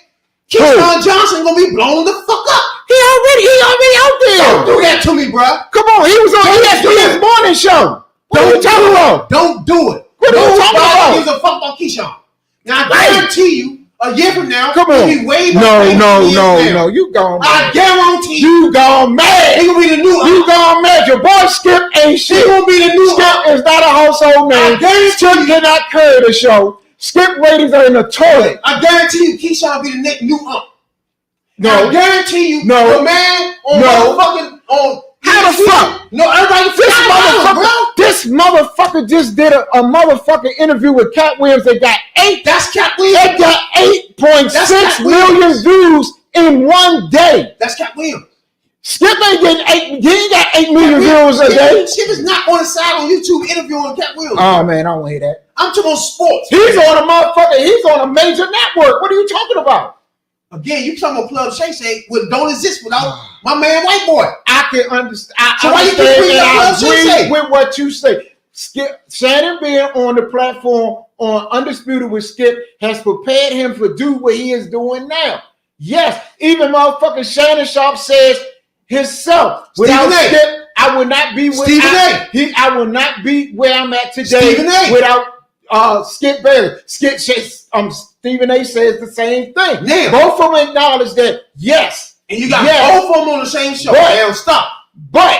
Keyshawn Johnson gonna be blown the fuck up. He already out there. Don't do that to me, bro. Come on, he was on ESPN's morning show. What are you talking about? Don't do it. What are you talking about? Nobody gives a fuck about Keyshawn. Now I guarantee you, a year from now, come on. He'll be way more No. You gone mad. I guarantee you gone mad. He gonna be the new. You gone mad. Your boy Skip ain't shit. He gonna be the new. Skip is not a household name. Skip did not carry the show. Skip ratings are in the toilet. I guarantee you, Keyshawn will be the next new ump. No. I guarantee you, the man on motherfucking on. How the fuck? No, everybody. This motherfucker just did a motherfucking interview with Cat Williams. They got 8. That's Cat Williams. They got 8.6 million views in one day. That's Cat Williams. Skip ain't getting 8. He ain't got 8 million views a day. Skip is not on the side on YouTube interviewing Cat Williams. Oh man, I don't want to hear that. I'm talking about sports. He's on a motherfucker. He's on a major network. What are you talking about? Again, you talking about Club Shay don't exist without my man White Boy. I can understand. So why you keep bringing up Club Shay? With what you say. Skip Shannon being on the platform on Undisputed with Skip has prepared him to do what he is doing now. Yes, even motherfucking Shannon Sharp says himself. Without Skip, I would not be where I will not be where I'm at today without Skip Bayless. Stephen A says the same thing. Yeah. Both of them acknowledge that, yes. And you got both of them on the same show. Stop. But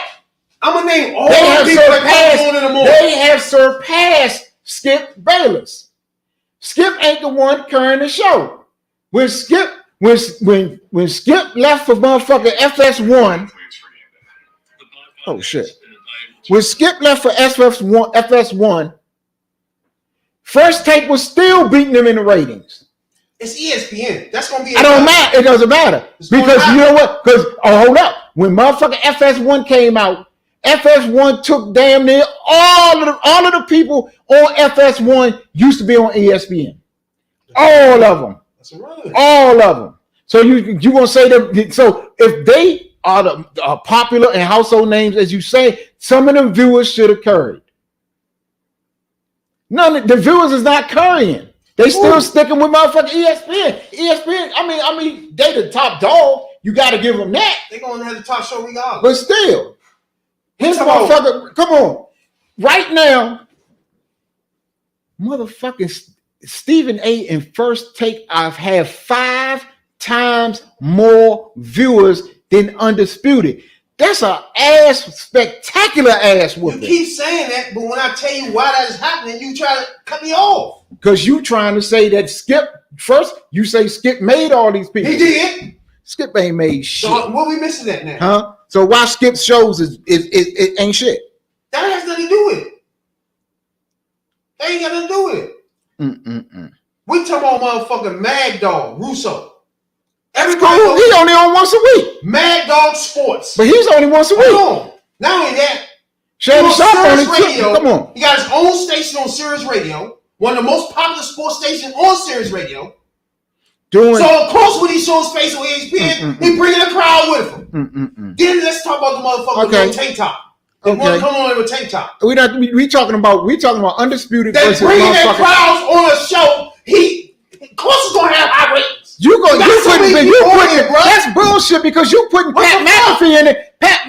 I'm gonna name all They the have people that come on in the morning. They have surpassed Skip Bayless. Skip ain't the one carrying the show. When Skip left for motherfucking FS1. Oh shit. When Skip left for FS1, First Take was still beating them in the ratings. It's ESPN. That's gonna be. It doesn't matter because you know what? Because hold up, when motherfucking FS1 came out, FS1 took damn near all of the people on FS1 used to be on ESPN. All of them. That's irrelevant. All of them. So you gonna say that? So if they are the popular and household names, as you say, some of them viewers should have carried. None of the viewers is not carrying. They still sticking with motherfucking ESPN. ESPN. I mean, they the top dog. You got to give them that. They gonna have the top show regardless. But still, his motherfucker. Come on, right now, motherfucking Stephen A. and First Take. I've had 5 times more viewers than Undisputed. That's a spectacular ass whooping. You keep saying that, but when I tell you why that is happening, you try to cut me off. Because you trying to say that Skip, first you say Skip made all these people. He did. Skip ain't made shit. So what we missing that now? Huh? So why Skip shows it ain't shit? That has nothing to do with it. That ain't got nothing to do with it. We talking about motherfucking Mad Dog, Russo. Everybody cool. He only on once a week. Mad Dog Sports. But he's only once a week. Hold on. Not only that, Shannon Sharp on Sirius Radio. Come on. He got his own station on Sirius Radio, one of the most popular sports stations on Sirius Radio. So of course, when he shows face on ESPN, he bringing a crowd with him. Then let's talk about the motherfucker with no tank top. They want to come on with tank top. We talking about Undisputed They versus bringing their motherfucking. crowds on a show. Of course, it's gonna have high ratings. That's bullshit because you putting Pat McAfee in it. Pat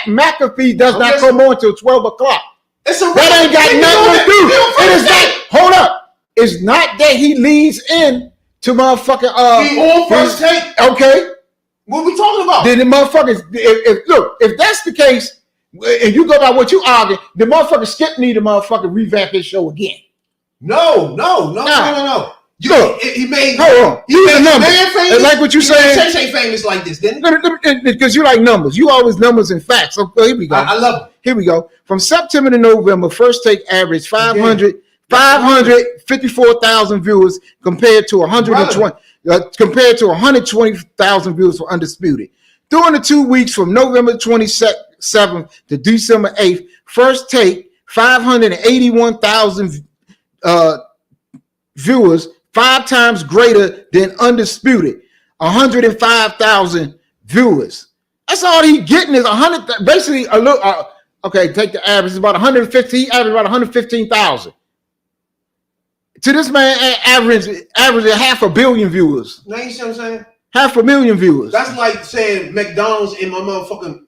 McAfee does not come on till 12 o'clock. That ain't got nothing to do. It is not. Hold up. It's not that he leads in to motherfucking He on First Take. Okay. What we talking about? Then the motherfuckers. If that's the case, and you go by what you argue, the motherfucker Skip need to motherfucker revamp his show again. No. Look, he made. Hold on. He made numbers. man famous. Like what you saying? Shay famous like this, didn't he? Because you like numbers. You always numbers and facts. So here we go. I love it. Here we go. From September to November, First Take averaged 554,000 viewers compared to 120,000 viewers for Undisputed. During the 2 weeks from November 27th to December 8th, First Take 581,000 viewers, 5 times greater than Undisputed, 105,000 viewers. That's all he getting is 100. Basically, a little. Okay, take the average. It's about 150. He averaged about 115,000. To this man, average 500 million viewers. Now you see what I'm saying? 500,000 viewers. That's like saying McDonald's and my motherfucking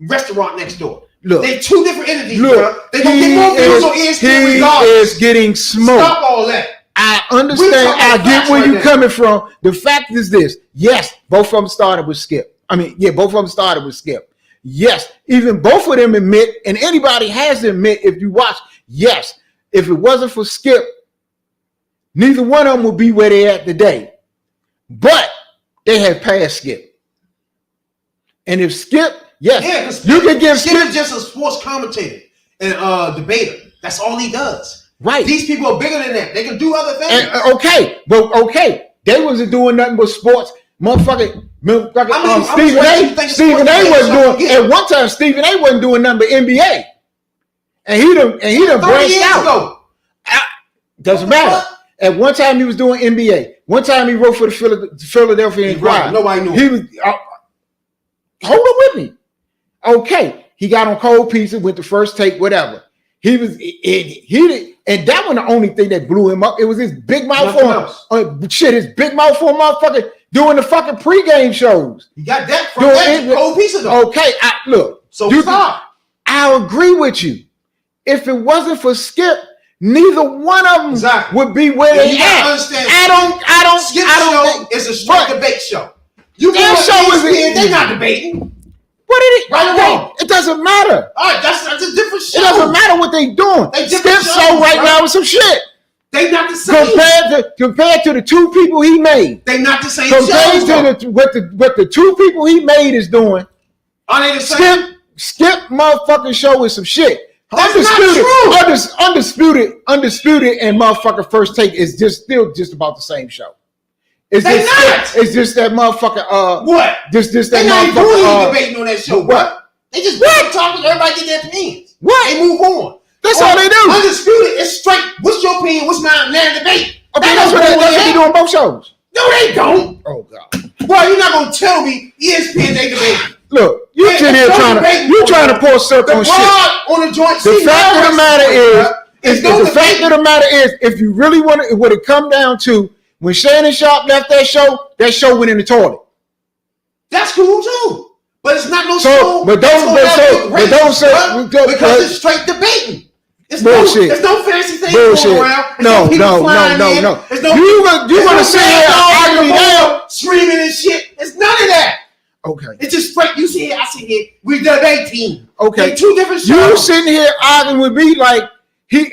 restaurant next door. Look, they 2 different entities, bro. They gonna get more views on ESPN regardless. He is getting smoked. Stop all that. I understand. I get where you're coming from. The fact is this. Yes, both of them started with Skip. Both of them started with Skip. Yes, even both of them admit, and anybody has to admit if you watch, yes, if it wasn't for Skip, neither one of them would be where they're at today. But they have passed Skip. And if Skip, yes, you can give Skip is just a sports commentator and debater. That's all he does. Right. These people are bigger than that. They can do other things. They wasn't doing nothing but sports. Motherfucker, Stephen A wasn't doing. At one time, Stephen A wasn't doing nothing but NBA, and he done branched out. Doesn't matter. At one time, he was doing NBA. One time, he wrote for the Philadelphia Inquirer. Nobody knew. He was. Hold on with me. Okay, he got on Cold Pizza, went to First Take, whatever. He and that was the only thing that blew him up. It was his big mouth his big mouth for motherfucker doing the fucking pregame shows. You got that from Cold Pizza though. Okay, I agree with you. If it wasn't for Skip, neither one of them would be where they at. I don't. Skip show is a straight debate show. You their show is they're not debating. What did it? Right or wrong? It doesn't matter. All right, that's a different show. It doesn't matter what they doing. Skip show right now with some shit. They not the same. Compared to the two people he made. They not the same compared shows. To what the two people he made is doing. Are they the same? Skip motherfucking show with some shit. That's not true. Undisputed, and motherfucking First Take is still about the same show. It's just that motherfucker. What? Just that they motherfucker. They ain't debating on that show. What? They just talking. Everybody get their opinions. What? They move on. That's all they do. Undisputed is straight. What's your opinion? What's mine? Now debate. Okay, that's what they do on both shows. No, they don't. Oh God. Well, you're not gonna tell me ESPN they debate. Look, you sitting here trying to pour syrup on shit. On the joint. The fact of the matter is, if you really want it, would it come down to when Shannon Sharp left that show went in the toilet. That's cool too. But it's not no show. But don't say because it's straight debating. It's bullshit. There's no fancy thing going around. No. You're gonna sit here arguing down, screaming and shit. It's none of that. Okay. It's just straight. You see here, I sit here. We debating. Okay. They're two different shows. You sitting here arguing with me like he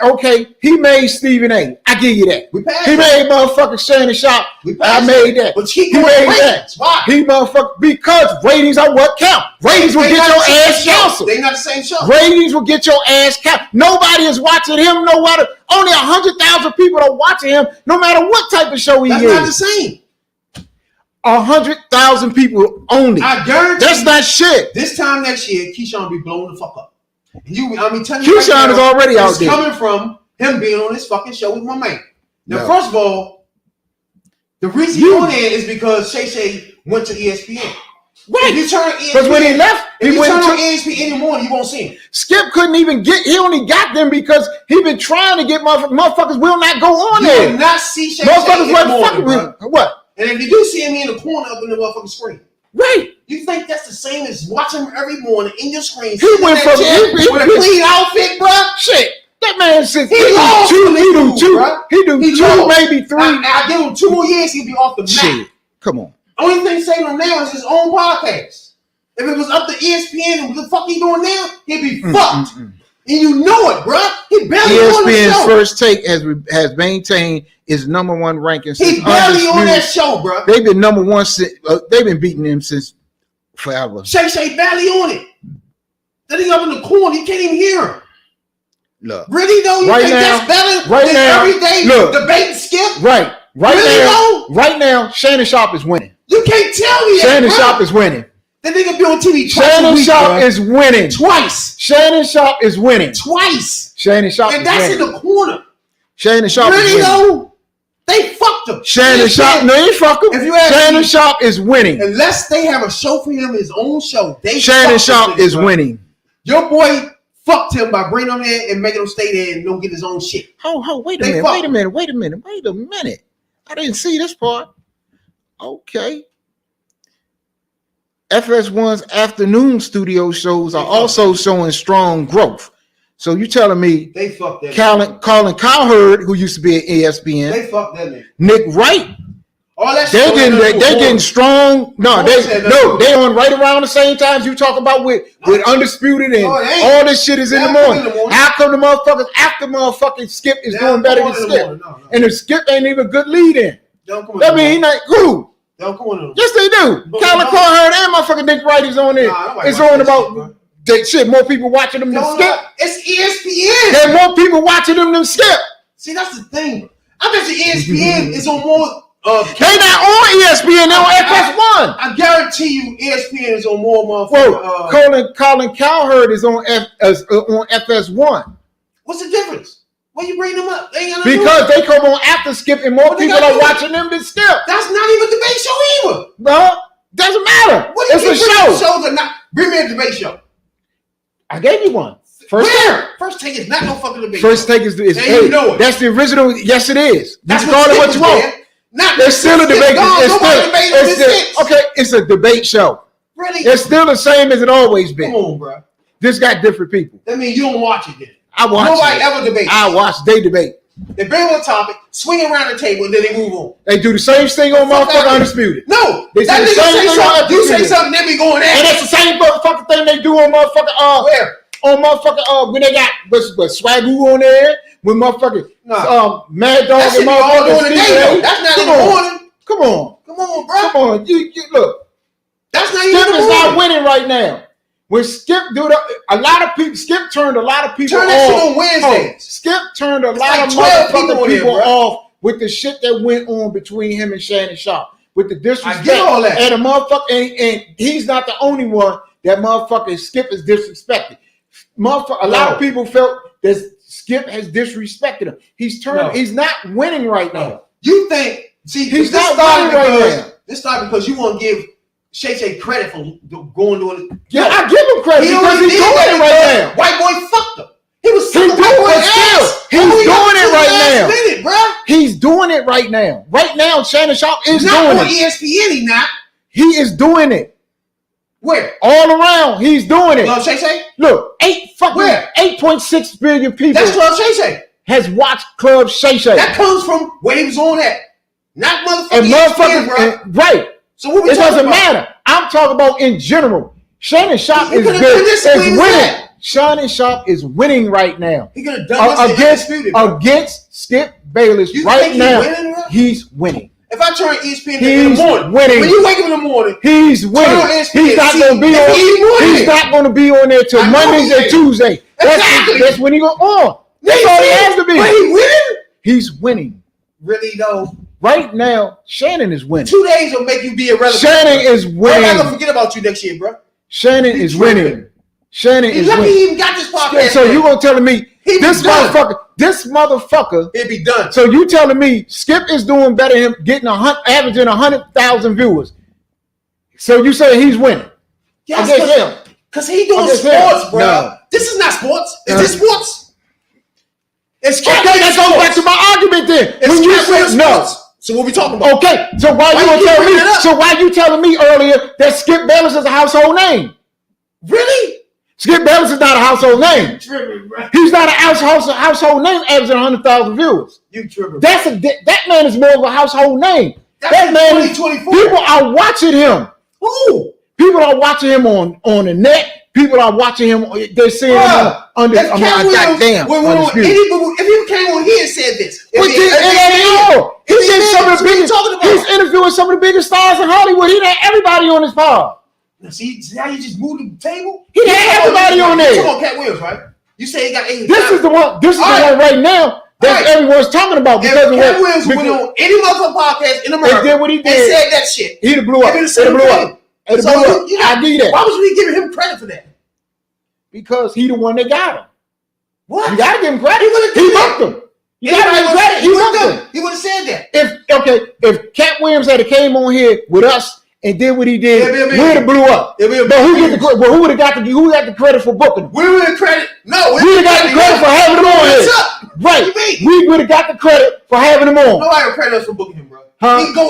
made Stephen A. I give you that. He made motherfucking Shannon Sharp. I made that. But he made that. Why? He motherfucker because ratings are what count. Ratings will get your ass canceled. They're not the same show. Ratings will get your ass canceled. Nobody is watching him. No matter. Only 100,000 people are watching him. No matter what type of show he is. That's not the same. 100,000 people only. I guarantee. That's not shit. This time next year, Keyshawn will be blown the fuck up. Telling you Keyshawn right now, is already out there. It's coming from him being on this fucking show with my man. Now, first of all, the reason he's on there is because Shay went to ESPN. Right. Because when he left, he went on ESPN in the morning, you won't see him. Skip couldn't even he only got them because he been trying to get motherfuckers will not go on there. You will not see Shay motherfuckers in the morning, bro. What? And if you do see him in the corner up in the motherfucking screen. Right. You think that's the same as watching him every morning in your screen? He went from with a clean outfit, bro. Shit, that man said he do two, maybe three. I give him 2 more years, he'd be off the map. Shit, come on. Only thing saving him now is his own podcast. If it was up to ESPN and what the fuck he doing now, he'd be fucked. And you know it, bro. He barely on the show. ESPN's First Take has maintained its #1 ranking since He's barely on that show, bro. They've been #1 since they've been beating him since forever. Shay barely on it. That he up in the corner, he can't even hear him. Look, really though, you think that's better than every day debate Skip? Right now, Shannon Sharp is winning. You can't tell me Shannon Sharp is winning. That nigga be on TV twice Shannon a week, Sharp is winning twice. Shannon Sharp is winning twice. Shannon Sharp and that's in the corner. Shannon Sharp really is winning. though, they fucked him. Shannon Sharp, no, you fuck him. If you ask Shannon me, Sharp is winning. Unless they have a show for him, his own show. Shannon Sharp is winning. Your boy fucked him by bringing him there and making him stay there and don't get his own shit. Wait a minute. I didn't see this part. Okay. FS1's afternoon studio shows are also showing strong growth. So you telling me they fucked that Colin Cowherd, who used to be at ESPN, they fucked that nigga. Nick Wright, all that they getting strong. No, they on right around the same times you talk about with Undisputed and all this shit is in the morning. How come the motherfuckers after motherfucking Skip is doing better than Skip? And the Skip ain't even a good lead in. That mean he not who? Yes, they do. Colin Cowherd and motherfucking Nick Wright is on there. It's on about that shit. More people watching them than Skip. It's ESPN. There are more people watching them than Skip. See, that's the thing. I bet you ESPN is on more. They not on ESPN. They're on FS1. I guarantee you, ESPN is on more motherfuckers. Colin Cowherd is on FS1. What's the difference? Why you bring them up? Because they come on after Skip and more people are watching them than Skip. That's not even a debate show either. No, doesn't matter. It's a show. Shows are not. Bring me a debate show. I gave you one. First Take is not no fucking debate. First Take is hey, you know it. That's the original. Yes, it is. That's you call it what you want. It's still a debate. It's a debate show. Really? It's still the same as it always been. Come on, bro. Just got different people. That means you don't watch it then. I watch. Nobody ever debates. I watch. They debate. They bring up a topic, swing around the table, and then they move on. They do the same thing on motherfucking Undisputed. No, they that say the nigga same thing on something, you say Undisputed. something, then we going at and that's the same motherfucking thing they do on motherfucking where? On motherfucking when they got Swagoo on there, when motherfucking Mad Dog that and motherfucking Steve. That's not in the morning. Come on, bro. Come on, you look. That's not Skip even is not winning right now. When Skip a lot of people, Skip turned a lot of people Turn that off. shit on Wednesdays. Skip turned a lot like of 12 motherfucking people here, off with the shit that went on between him and Shannon Sharp. With the disrespect. I get all that. And a motherfucker, and he's not the only one that motherfucking Skip is disrespected. A lot of people felt that Skip has disrespected him. He's not winning right now. You think, he's not winning right now. This started because you want to give Shay credit for going doing it. Yeah, I give him credit because he's doing it right now. White boy fucked him. He was He's doing it right now. Minute, bro. He's doing it right now. Right now, Shannon Sharp is not doing on it. ESPN, he not. He is doing it. Where? All around, he's doing it. Love Shay? Look, 8.6 billion people. That's Club Shay has watched Club Shay. That comes from where he was on at. Not motherfucking And ESPN, bro. right. So what we it talking doesn't about? matter. I'm talking about in general. Shannon Sharp is winning. Shannon Sharp is winning right now. He could have done this against Skip Bayless right now. He's winning. If I turn ESPN in the morning, winning. When you wake up in the morning, he's winning. He's not going to be on. He's not going to be on there till Mondays and Tuesdays. That's when he go on. That's all he has to be. But he winning. He's winning. Really though. Right now, Shannon is winning. 2 days will make you be irrelevant. Shannon is winning. I'm not gonna forget about you next year, bro. Shannon is winning. Shannon is winning. He even got this podcast. So you gonna telling me this motherfucker? It'd be done. So you telling me Skip is doing better than him, getting averaging 100,000 viewers? So you say he's winning? Yes, because he doing sports, bro. No. This is not sports. Is this sports? It's okay. That goes back to my argument then. When you say no. So what we talking about? Okay, so why you gonna tell me? So why you telling me earlier that Skip Bayless is a household name? Really? Skip Bayless is not a household name. Tripping, bro. He's not a household name averaging 100,000 viewers. You tripping? That man is more of a household name. That man is 2024. People are watching him. Who? People are watching him on the net. People are watching him. They're seeing him under. Goddamn. If he came on here and said this, he's interviewing some of the biggest stars in Hollywood. He had everybody on his pod. Now, see how you just moved the table? He had everybody on there. You talking about Cat Williams, right? You say he got 80. This is the one. This is the one right now that everyone's talking about because Cat Williams went on any motherfucking podcast in America. He did what he did. And said that shit. He blew up. I give you that. Why was we giving him credit for that? Because he the one that got him. What? You gotta give him credit. He booked him. You gotta give him credit. He booked him. He would have said that. If Cat Williams had came on here with us and did what he did, we would have blew up. But who would have got the credit for booking him? We would have credit. No, we would have got the credit for having him on here. Right. We would have got the credit for having him on. Nobody would credit us for booking him, bro. He go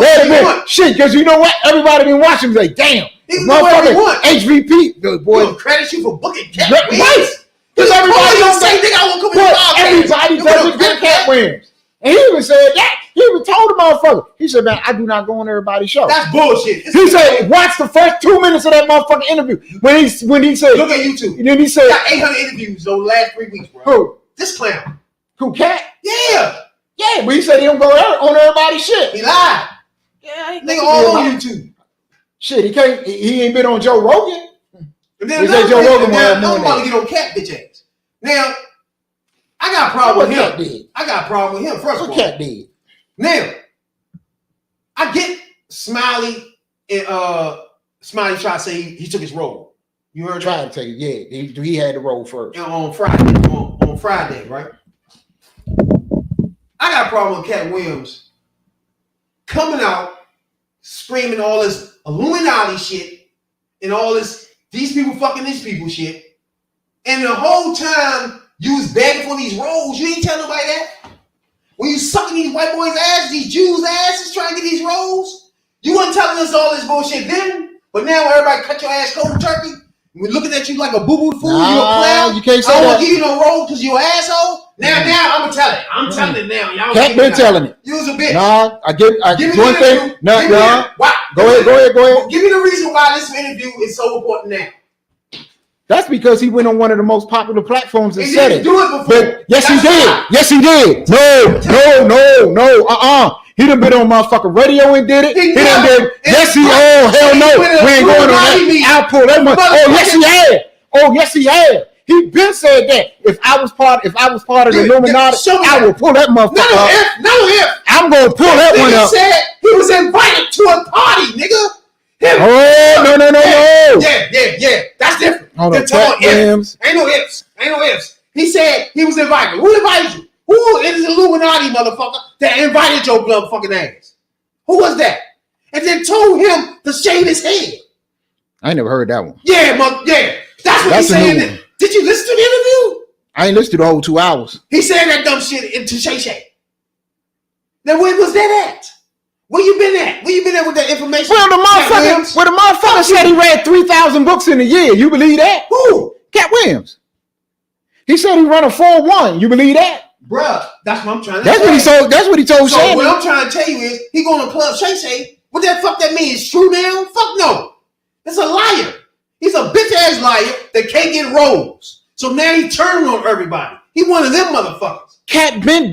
shit, because you know what? Everybody been watching him like, damn. Motherfucker, HVP, the boy. Credit you for booking Cat Williams. Right. Because everybody don't say nigga, I won't come in the podcast. Everybody doesn't get Cat Williams. And he even said that. He even told the motherfucker. He said, man, I do not go on everybody's show. That's bullshit. He said, watch the first 2 minutes of that motherfucking interview. When he said, look at YouTube. And then he said, got 800 interviews over the last 3 weeks, bro. Who? This clown. Who, Cat? Yeah. Yeah, but he said he don't go on everybody's shit. He lied. Yeah, nigga all on YouTube. Shit, he ain't been on Joe Rogan. And then Joe Rogan about to get on Cat bitch ass. Now, I got a problem with him. I got a problem with him. First of all, Cat did. Now, I get Smiley and Smiley tried to say he took his role. You heard? Tried to take it. Yeah, he had the role first. And on Friday, on Friday, right? I got a problem with Cat Williams coming out screaming all this Illuminati shit and all this these people fucking these people shit. And the whole time you was begging for these roles, you ain't tell nobody that. When you sucking these white boys' ass, these Jews' asses trying to get these roles, you weren't telling us all this bullshit then. But now when everybody cut your ass cold turkey, we're looking at you like a boo-boo fool, you a clown. You can't say I don't that. want to give you no role because you're an asshole. Now I'm gonna tell it. I'm telling it now. Y'all Cat been telling it. You was a bitch. Nah, I Give me one the thing. interview. No, Give me no. the- why- Go ahead. Give me the reason why this interview is so important now. That's because he went on one of the most popular platforms and He said didn't it. do it before. But yes, he That's did. why. Yes, he did. No. He done been on motherfucking radio and did it. He done did. Yes, he. Oh hell no. We ain't going on that. I'll pull that much. Oh yes, he had. He been said that. If I was part of the Illuminati, I will pull that motherfucker up. No if. I'm gonna pull that one up. Said he was invited to a party, nigga. Oh no. Yeah. That's different. Hold on, They're talking Cat Williams. Ain't no ifs. He said he was invited. Who invited you? Who is the Illuminati motherfucker that invited your motherfucking ass? Who was that? And then told him to shave his head. I ain't never heard that one. Yeah. That's what he's saying. Did you listen to the interview? I ain't listened to the whole 2 hours. He said that dumb shit to Shay Shay. Now where was that at? Where you been at? Where you been at with that information? Well, the motherfucker said he read 3,000 books in a year. You believe that? Who? Cat Williams. He said he run a 4-1. You believe that? Bruh, that's what I'm trying to That's what he told So Shannon. what I'm trying to tell you is he going to Club Shay Shay. What that fuck that mean? It's true now? Fuck no. That's a liar. He's a bitch ass liar that can't get roles. So now he turning on everybody. He one of them motherfuckers. Cat been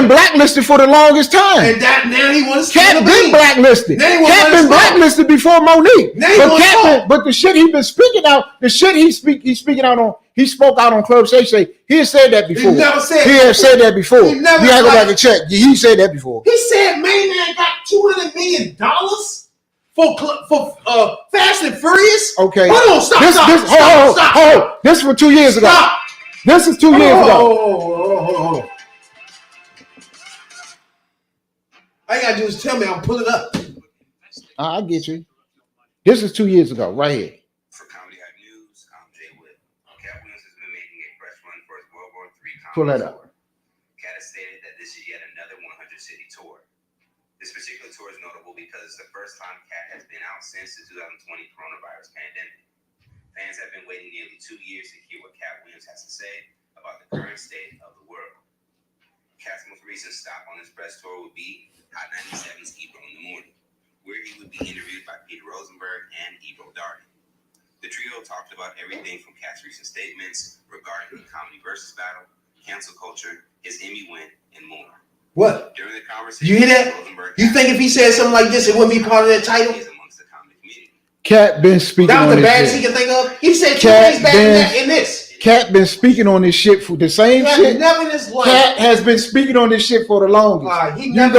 blacklisted for the longest time. And that now he wants to Cat been blacklisted. Cat been blacklisted before Monique. But the shit he been speaking out, he spoke out on Club Shay Shay. He had said that before. He never said He had said that before. He never You gotta go said- back and check. He said that before. He said man got $200 million for Fast and Furious. Okay. Hold on, stop. This was 2 years ago. Stop. This is 2 years ago. Hold on. All you gotta do is tell me. I'll pull it up. I get you. This is 2 years ago, right here. For Comedy Hype News, I'm Jay Wood. Cat Williams has been making a fresh run for his World War III comedy Pull that up. tour. Cat has stated that this is yet another 100-city tour. This particular tour is notable because it's the first time Cat has been out since the 2020 coronavirus pandemic. Fans have been waiting nearly 2 years to hear what Cat Williams has to say about the current state of the world. Cat's most recent stop on his press tour would be Hot 97's Ebro in the Morning, where he would be interviewed by Peter Rosenberg and Ebro Darden. The trio talked about everything from Cat's recent statements regarding the comedy versus battle, cancel culture, his Emmy win, and more. What? During the conversation, You hear that? You think if he said something like this, it wouldn't be part of that title? Cat been speaking That on was the this baddest shit. he could think of. He said two Cat things bad in this. Cat been speaking on this shit for the same Cat shit. never in his life. Cat has been speaking on this shit for the longest. He You never-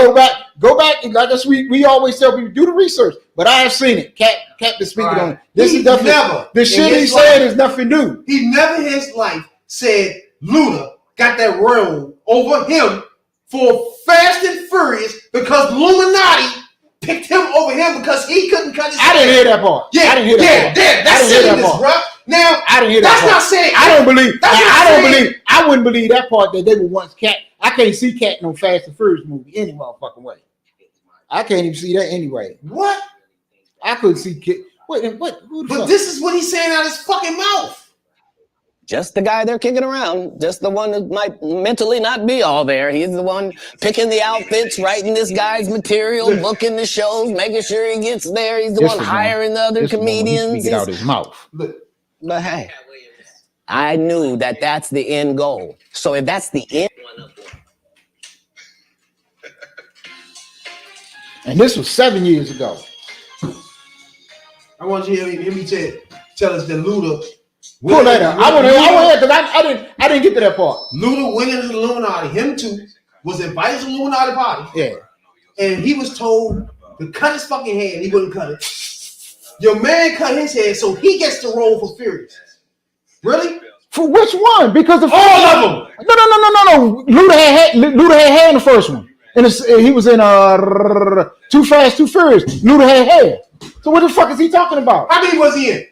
go back, and like us, we always tell people do the research, but I have seen it. Cat been speaking on it. This He is nothing. never The in shit his he said life- is nothing new. He never in his life said Luda got that role over him for Fast and Furious because Illuminati picked him over him because he couldn't cut his I didn't hear that part. Yeah, I didn't hear that part. That's I didn't hear that silliness, part. bro. Now, I didn't hear that that's part. not saying. I don't believe. That's not I don't saying- believe. I wouldn't believe that part that they would once Cat. I can't see Cat in no Fast and Furious movie any motherfucking way. I can't even see that anyway. What? I couldn't see Cat. What? Who the But fuck? this is what he's saying out of his fucking mouth. Just the guy they're kicking around. Just the one that might mentally not be all there. He's the one picking the outfits, writing this guy's material, booking the shows, making sure he gets there. He's the This one was hiring the other This is when comedians. He's speaking out his mouth. But hey, I knew that that's the end goal. So if that's the end. And this was 7 years ago. I want you to hear me tell us that Luda. Pull that up. I want to hear because I didn't get to that part. Luda went into the Illuminati. Him too was invited to the Illuminati party. Yeah. And he was told to cut his fucking head. He wouldn't cut it. Your man cut his head, so he gets the role for Furious. Really? For which one? Because the all of them. No. Luda had hair in the first one, and he was in Too Fast, Too Furious. Luda had hair. So what the fuck is he talking about? How many was he in?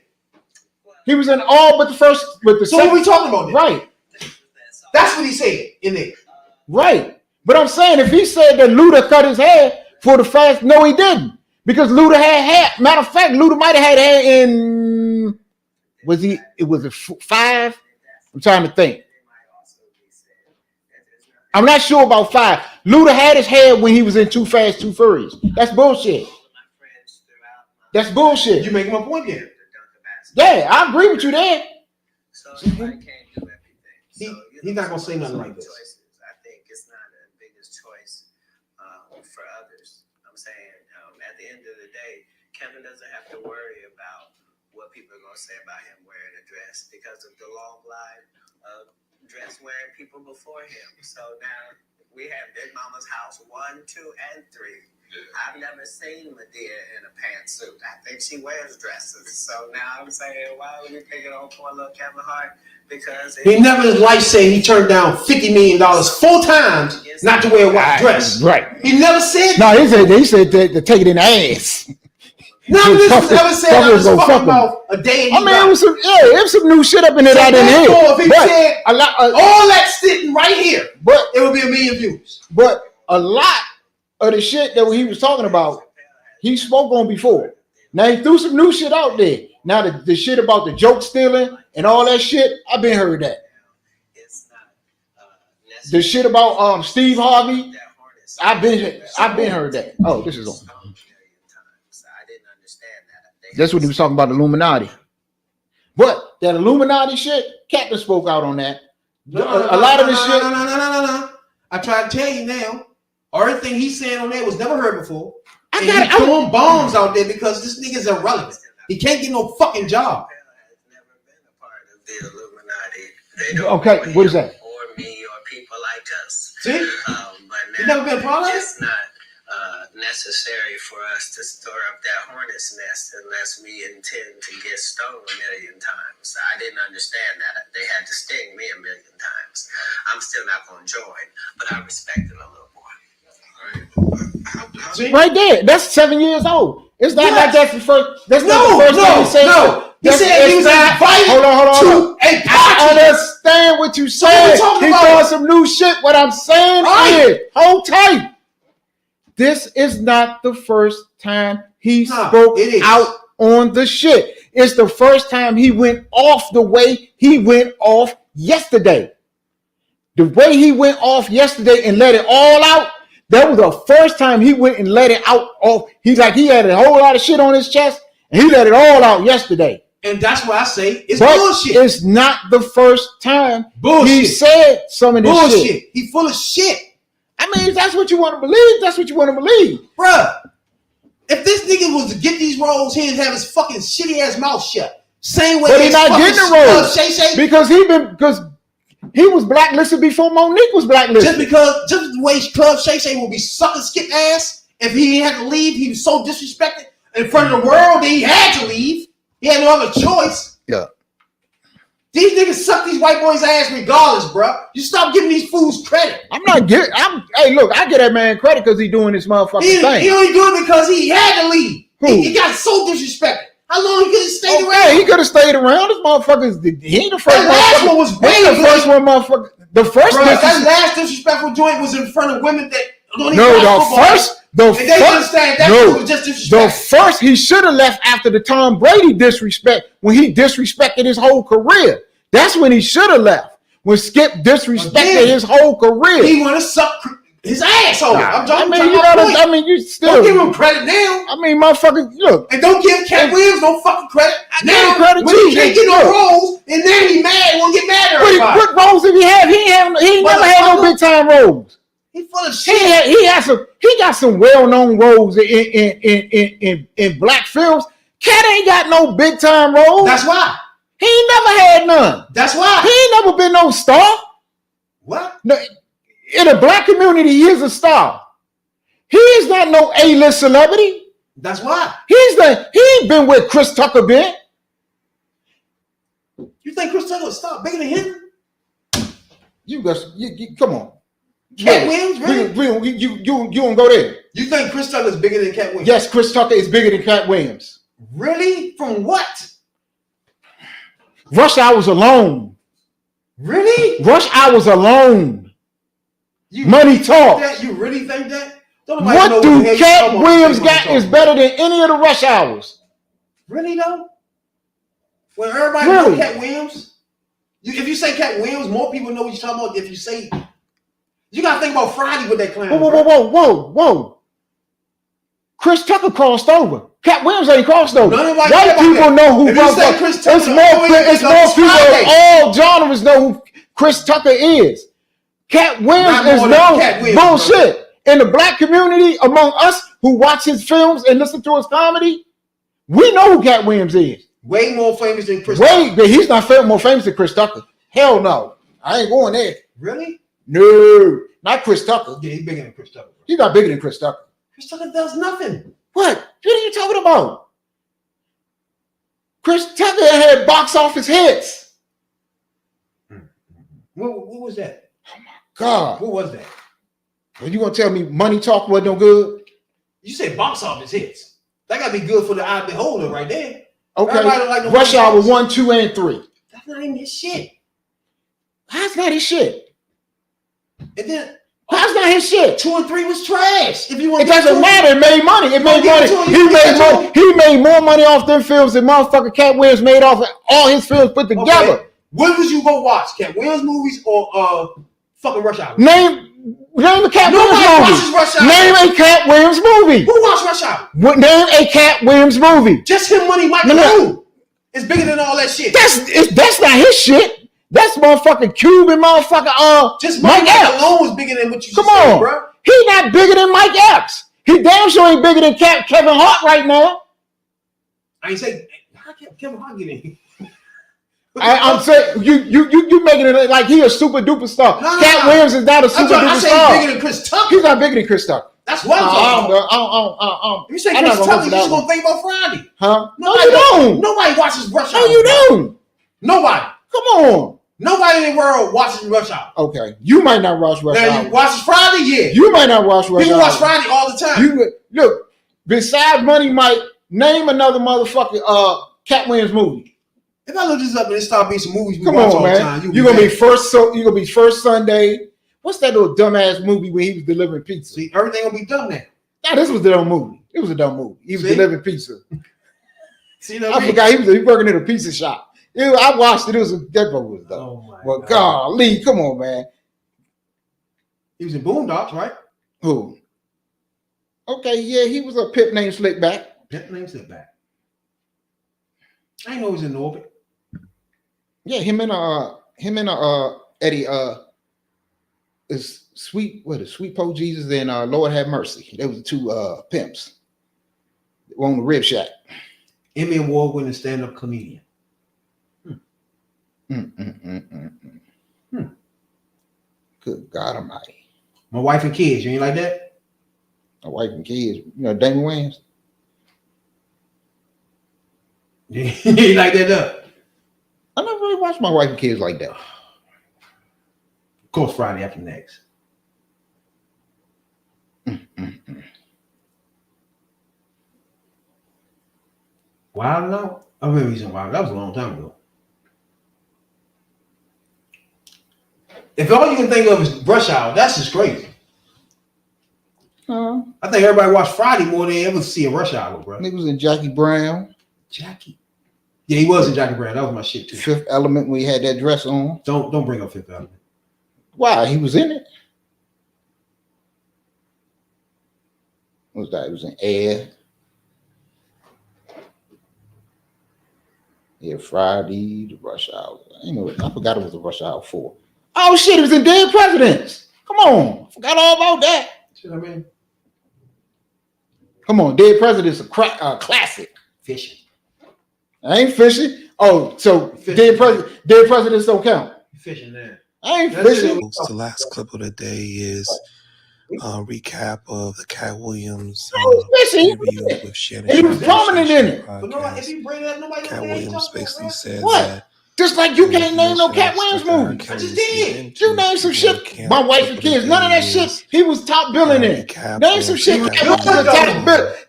He was in all but the first. But the So second, what we talking about then? Right. That's what he said in there. Right. But I'm saying if he said that Luda cut his hair for the Fast, no, he didn't. Because Luda had hair. Matter of fact, Luda might have had hair in. Was it 5? I'm trying to think. I'm not sure about 5. Luda had his hair when he was in Too Fast, Too Furious. That's bullshit. That's bullshit. You make my point there. Yeah, I agree with you there. He's not gonna say nothing like this. I think it's not the biggest choice for others. I'm saying at the end of the day, Kevin doesn't have to worry about what people are gonna say about him wearing a dress because of the long line of dress wearing people before him. So now we have Big Mama's house 1, 2, and 3. I've never seen Medea in a pantsuit. I think she wears dresses. So now I'm saying, why are we picking on poor little Kevin Hart? Because he never in his life said he turned down $50 million 4 times not to wear a white dress. Right. He never said. No, he said to take it in the ass. None of this was ever said out of his fucking mouth a day. I mean, it was some new shit up in there. So I didn't hear. If he said all that sitting right here, but it would be 1 million views. But a lot of the shit that he was talking about, he spoke on before. Now he threw some new shit out there. Now the shit about the joke stealing and all that shit, I've been heard that. The shit about Steve Harvey, I've been heard that. Oh, this is on. That's what he was talking about, the Illuminati. But that Illuminati shit, Captain spoke out on that. A lot of this shit. No. I try to tell you now. Everything he's saying on there was never heard before. And he's throwing bombs out there because this nigga's irrelevant. He can't get no fucking job. Okay, what is that? Or me or people like us. See? He's never been a part of it? It's not necessary for us to store up that hornet's nest unless we intend to get stung 1,000,000 times. I didn't understand that. They had to sting me 1,000,000 times. I'm still not going to join, but I respect it a little more. See? Right there. That's 7 years old. It's not like that's the first. That's not the first time he said. No. He said he was invited hold on. to a party. I understand what you said. He's doing some new shit. What I'm saying is, hold tight. This is not the first time he spoke out on the shit. It's the first time he went off the way he went off yesterday. The way he went off yesterday and let it all out, that was the first time he went and let it out. He's like, he had a whole lot of shit on his chest and he let it all out yesterday. And that's why I say it's but bullshit. It's not the first time bullshit. He said some of this bullshit. Shit. He full of shit. I mean, if that's what you want to believe, that's what you want to believe. Bruh, if this nigga was to get these roles, he'd have his fucking shitty ass mouth shut. Same way. But he's not getting the roles because he was blacklisted before Monique was blacklisted. Just the way Club Shay Shay will be sucking Skip ass if he had to leave, he was so disrespected in front of the world that he had to leave. He had no other choice. Yeah. These niggas suck these white boys' ass regardless, bro. You stop giving these fools credit. Hey, look, I get that man credit because he's doing this motherfucking thing. He only do it because he had to leave. He got so disrespected. How long he could have stayed around? He could have stayed around. This motherfucker, he ain't the first one. The last one was way the first one, motherfucker. The first one. That last disrespectful joint was in front of women that don't even The first, he should have left after the Tom Brady disrespect, when he disrespected his whole career. That's when he should have left. When Skip disrespected his whole career. He want to suck his asshole. You still don't give him credit now. I mean, motherfucker, look. And don't give Cat Williams no fucking credit. Now, credit when he can't get no roles, and then he mad, won't get mad at everybody. What roles did he have? He never had no big time roles. He full of shit. He got some well-known roles in black films. Cat ain't got no big time roles. That's why. He ain't never had none. That's why. He ain't never been no star. What? No, in the black community, he is a star. He is not no A-list celebrity. That's why. He ain't been with Chris Tucker been. You think Chris Tucker will stop bigger than him? You come on. Cat Williams, really? You don't go there. You think Chris Tucker is bigger than Cat Williams? Yes, Chris Tucker is bigger than Cat Williams. Really? From what? Rush Hours alone. Really? Rush Hours alone. Money talk. You really think that? What do Cat Williams got is better than any of the Rush Hours? Really though? When everybody know Cat Williams, if you say Cat Williams, more people know what you're talking about. If you say You gotta think about Friday with that clown. Whoa. Chris Tucker crossed over. Cat Williams ain't crossed over. White people know who Chris Tucker. It's more people of all genres know who Chris Tucker is. Cat Williams is known. Bullshit. In the black community, among us who watch his films and listen to his comedy, we know who Cat Williams is. Way more famous than Chris Tucker. But he's not more famous than Chris Tucker. Hell no. I ain't going there. Really? No. Not Chris Tucker. Yeah, he's bigger than Chris Tucker. He's not bigger than Chris Tucker. Chris Tucker does nothing. What are you talking about? Chris Tucker had box office hits. What was that? Oh my God. What was that? Well, you gonna tell me Money Talk wasn't no good? You said box office hits. That gotta be good for the eye beholder right there. Okay. Like Rush Hour 1, 2, and 3. That's not even his shit. How's not his shit? And then how's not his shit? 2 and 3 was trash. If you want, it doesn't matter. It made money. It made money. He made more money off them films than motherfucking Cat Williams made off of all his films put together. Okay. When did you go watch Cat Williams movies or fucking Rush Hour? Name a Cat Williams movie. Name a Cat Williams movie. Who watched Rush Hour? Name a Cat Williams movie. Just him, Money, Mike alone. It's bigger than all that shit. That's not his shit. That's motherfucking Cuban motherfucker. Just Mike alone was bigger than what you Come said, on, bro. He not bigger than Mike Epps. He damn sure ain't bigger than Kevin Hart right now. I ain't say how can Kevin Hart get in? I'm saying you making it like he a super duper star. Cat Williams is not a super duper star. He's bigger than Chris Tucker. He's not bigger than Chris Tucker. That's what I'm talking about. If you say Chris Tucker, you just gonna think about Friday. Huh? No, you don't. Nobody watches Rush Hour. No, you don't. Nobody. Come on. Nobody in the world watches Rush Hour. Okay, you might not watch Rush Hour. Now you watch Friday, yeah. You might not watch Rush Hour. People watch Friday all the time. Look. Besides Money Mike, name another motherfucking Cat Williams movie. If I look this up and it start being some movies we Come watch on, all man. the time, You're gonna be first. You're gonna be First Sunday. What's that little dumbass movie where he was delivering pizza? See, everything gonna be dumb now. Nah, this was the dumb movie. It was a dumb movie. He was delivering pizza. See, I forgot he was working at a pizza shop. I watched it. It was that movie was dumb. Oh well, golly, come on, man. He was in Boondocks, right? Who? Okay, yeah, he was a pimp named Slickback. Pimp named Slickback. I didn't know he was in Orbit. Yeah, him and Eddie is Sweet Po Jesus and Lord Have Mercy. They was the two pimps on the Rib Shack. Emmy Award winning stand-up comedian. Good God Almighty. My wife and kids. You ain't like that? My wife and kids. You know Damon Wayans. You ain't like that up. I never really watched My Wife and Kids like that. Of course, Friday after next. Wild Out? I remember he's in Wild. That was a long time ago. If all you can think of is Rush Hour, that's just crazy. I think everybody watched Friday more than they ever see a Rush Hour, bro. Niggas in Jackie Brown. Jackie. Yeah, he was in Jackie Brown. That was my shit too. Fifth Element when he had that dress on. Don't bring up Fifth Element. Why? He was in it. What was that? He was in Air. Yeah, Friday, the Rush Hour. I forgot it was the Rush Hour 4. Oh shit, it was in Dead Presidents. Come on. I forgot all about that. See what I mean? Come on, Dead Presidents a classic. Fishing. I ain't fishing. Oh, so Dead Presidents don't count. Fishing there. I ain't fishing. The last clip of the day is a recap of the Cat Williams interview with Shannon. He was prominent in it. Cat Williams basically said what? that. Just like you can't name no Cat Williams movie. I just did. You name some shit. My Wife and Kids. None of that shit. He was top billing in. Name some shit.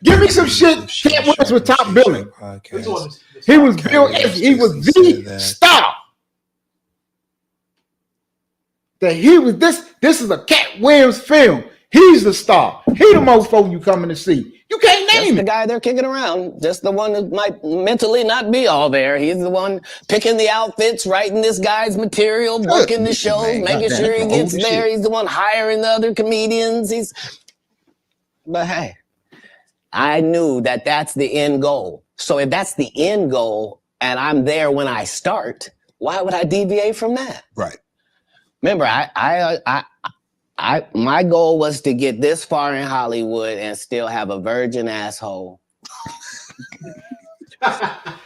Give me some shit. Cat Williams was top billing. He was the star. That he was this is a Cat Williams film. He's the star. He the most folk you coming to see. You can't Just name the it. guy they're kicking around. Just the one that might mentally not be all there. He's the one picking the outfits, writing this guy's material, booking the shows, Man, making goddamn, sure he that's gets old as there. shit. He's the one hiring the other comedians. But hey, I knew that that's the end goal. So if that's the end goal and I'm there when I start, why would I deviate from that? Right. Remember, my goal was to get this far in Hollywood and still have a virgin asshole.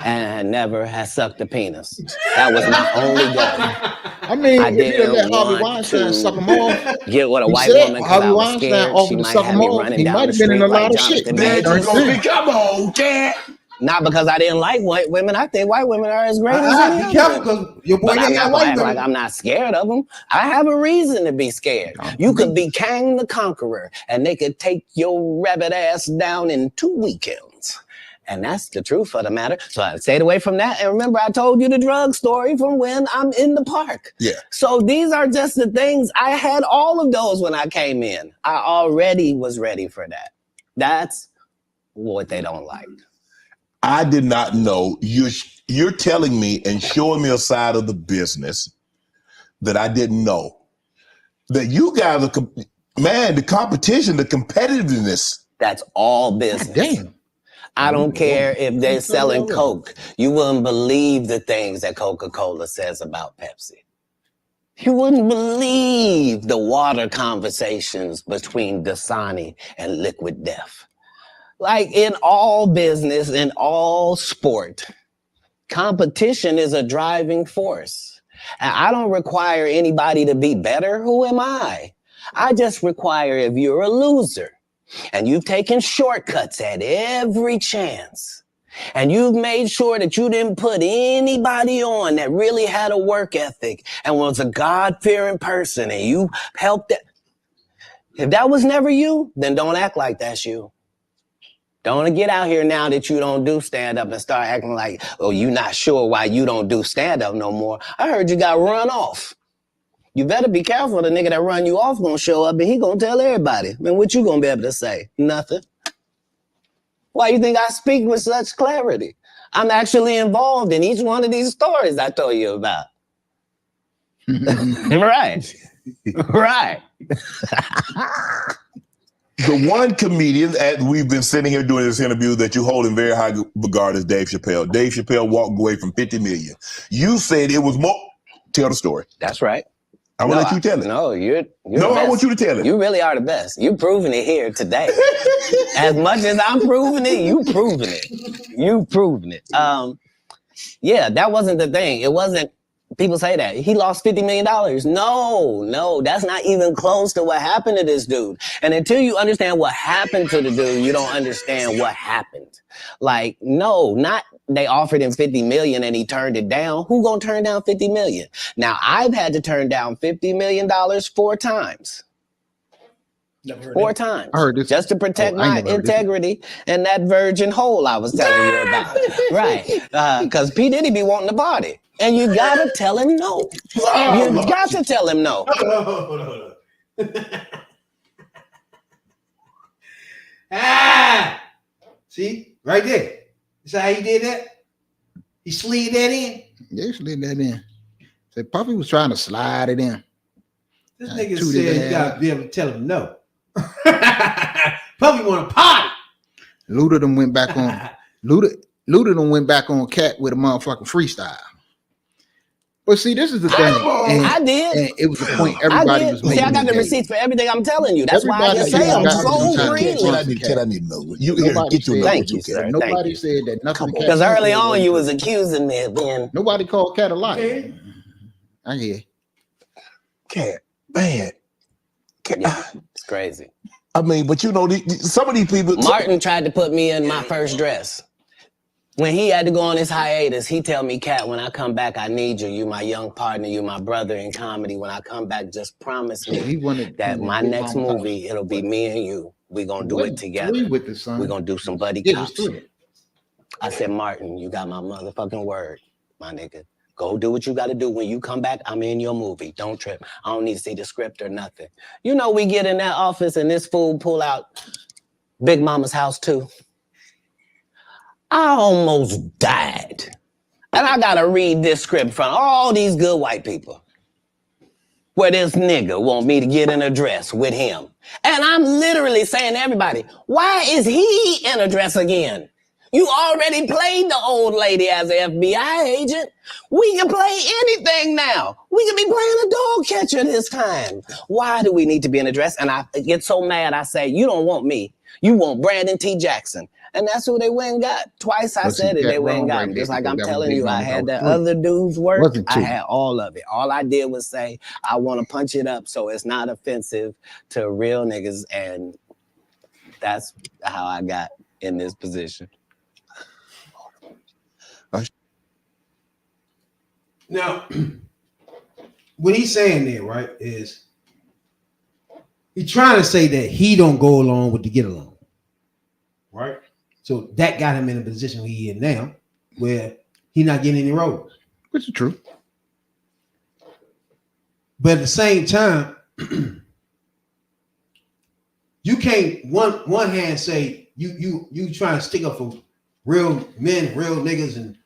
And never has sucked a penis. That was my only goal. I mean, I if he'd have let didn't Harvey want Weinstein to suck him off, get with a he white said woman because Harvey I was Weinstein scared offered she to might suck have him me off. running He down might the have been in street a lot like of shit. Jonathan Man, Majors. you gonna be, come on, cat. Not because I didn't like white women. I think white women are as great as any Be other careful, women. because your boy But I'm got not white gonna act women. like I'm not scared of them. I have a reason to be scared. You could be Kang the Conqueror, and they could take your rabbit ass down in 2 weekends. And that's the truth of the matter. So I stayed away from that. And remember, I told you the drug story from when I'm in the park. Yeah. So these are just the things. I had all of those when I came in. I already was ready for that. That's what they don't like. I did not know. You're telling me and showing me a side of the business that I didn't know. That you guys are, man, the competition, the competitiveness. That's all business. God damn. I don't care if they're selling Coke. You wouldn't believe the things that Coca-Cola says about Pepsi. You wouldn't believe the water conversations between Dasani and Liquid Death. Like in all business, in all sport, competition is a driving force. And I don't require anybody to be better. Who am I? I just require if you're a loser and you've taken shortcuts at every chance, and you've made sure that you didn't put anybody on that really had a work ethic and was a God-fearing person, and you helped it. If that was never you, then don't act like that's you. Don't get out here now that you don't do stand-up and start acting like, oh, you're not sure why you don't do stand-up no more. I heard you got run off. You better be careful. The nigga that run you off gonna show up and he gonna tell everybody. Man, what you gonna be able to say? Nothing. Why you think I speak with such clarity? I'm actually involved in each one of these stories I told you about. Right. Right. The one comedian that we've been sitting here doing this interview that you hold in very high regard is Dave Chappelle. Dave Chappelle walked away from 50 million. You said it was more. Tell the story. That's right. I will let you tell it. No, you're no, the I want you to tell it. You really are the best. You've proven it here today. As much as I'm proving it, you proving it. You proving it. Yeah, that wasn't the thing. It wasn't. People say that he lost $50 million. No, that's not even close to what happened to this dude. And until you understand what happened to the dude, you don't understand what happened. Like, no, not they offered him 50 million and he turned it down. Who gonna turn down 50 million? Now, I've had to turn down $50 million 4 times. 4 times. I heard this. Just to protect my integrity and that virgin hole I was telling you about. Right. Because P. Diddy be wanting to party. And you gotta tell him no. You got to tell him no. Hold on. See? Right there. See how he did that? He slid that in? Yeah, he slid that in. Said Puffy was trying to slide it in. This nigga said you gotta be able to tell him no. Puffy want to party. Luda them went back on Luda them went back on Cat with a motherfucking freestyle. But see, this is the thing. I did. And it was the point everybody was making. See, I got the receipts for everything I'm telling you. That's why I can say them so freely. I need to know. You here, get your Thank you, sir. Nobody said that nothing. Because early on you was accusing me of being. Nobody called Cat a liar. I hear. Cat, man. Yeah, it's crazy. I mean, but you know, some of these people. Martin tried to put me in my first dress. When he had to go on his hiatus, he tell me, Cat, when I come back, I need you. You my young partner. You my brother in comedy. When I come back, just promise me that my next movie, it'll be me and you. We gonna do it together. With the son. We gonna do some buddy cops. I said, Martin, you got my motherfucking word, my nigga. Go do what you got to do. When you come back, I'm in your movie. Don't trip. I don't need to see the script or nothing. You know, we get in that office and this fool pull out Big Mama's house too. I almost died. And I gotta read this script from all these good white people. Where this nigga want me to get in a dress with him. And I'm literally saying to everybody, why is he in a dress again? You already played the old lady as an FBI agent. We can play anything now. We can be playing a dog catcher this time. Why do we need to be in a dress? And I get so mad, I say, you don't want me. You want Brandon T. Jackson. And that's who they went and got. Twice I said it, they went and got him. Just like I'm telling you, I had that other dude's work. I had all of it. All I did was say, I want to punch it up so it's not offensive to real niggas. And that's how I got in this position. Now, what he's saying there, right, is he's trying to say that he don't go along with the get along, right? So that got him in a position where he in now, where he not getting any roles. Which is true. But at the same time, you can't one hand say you trying to stick up for real men, real niggas, and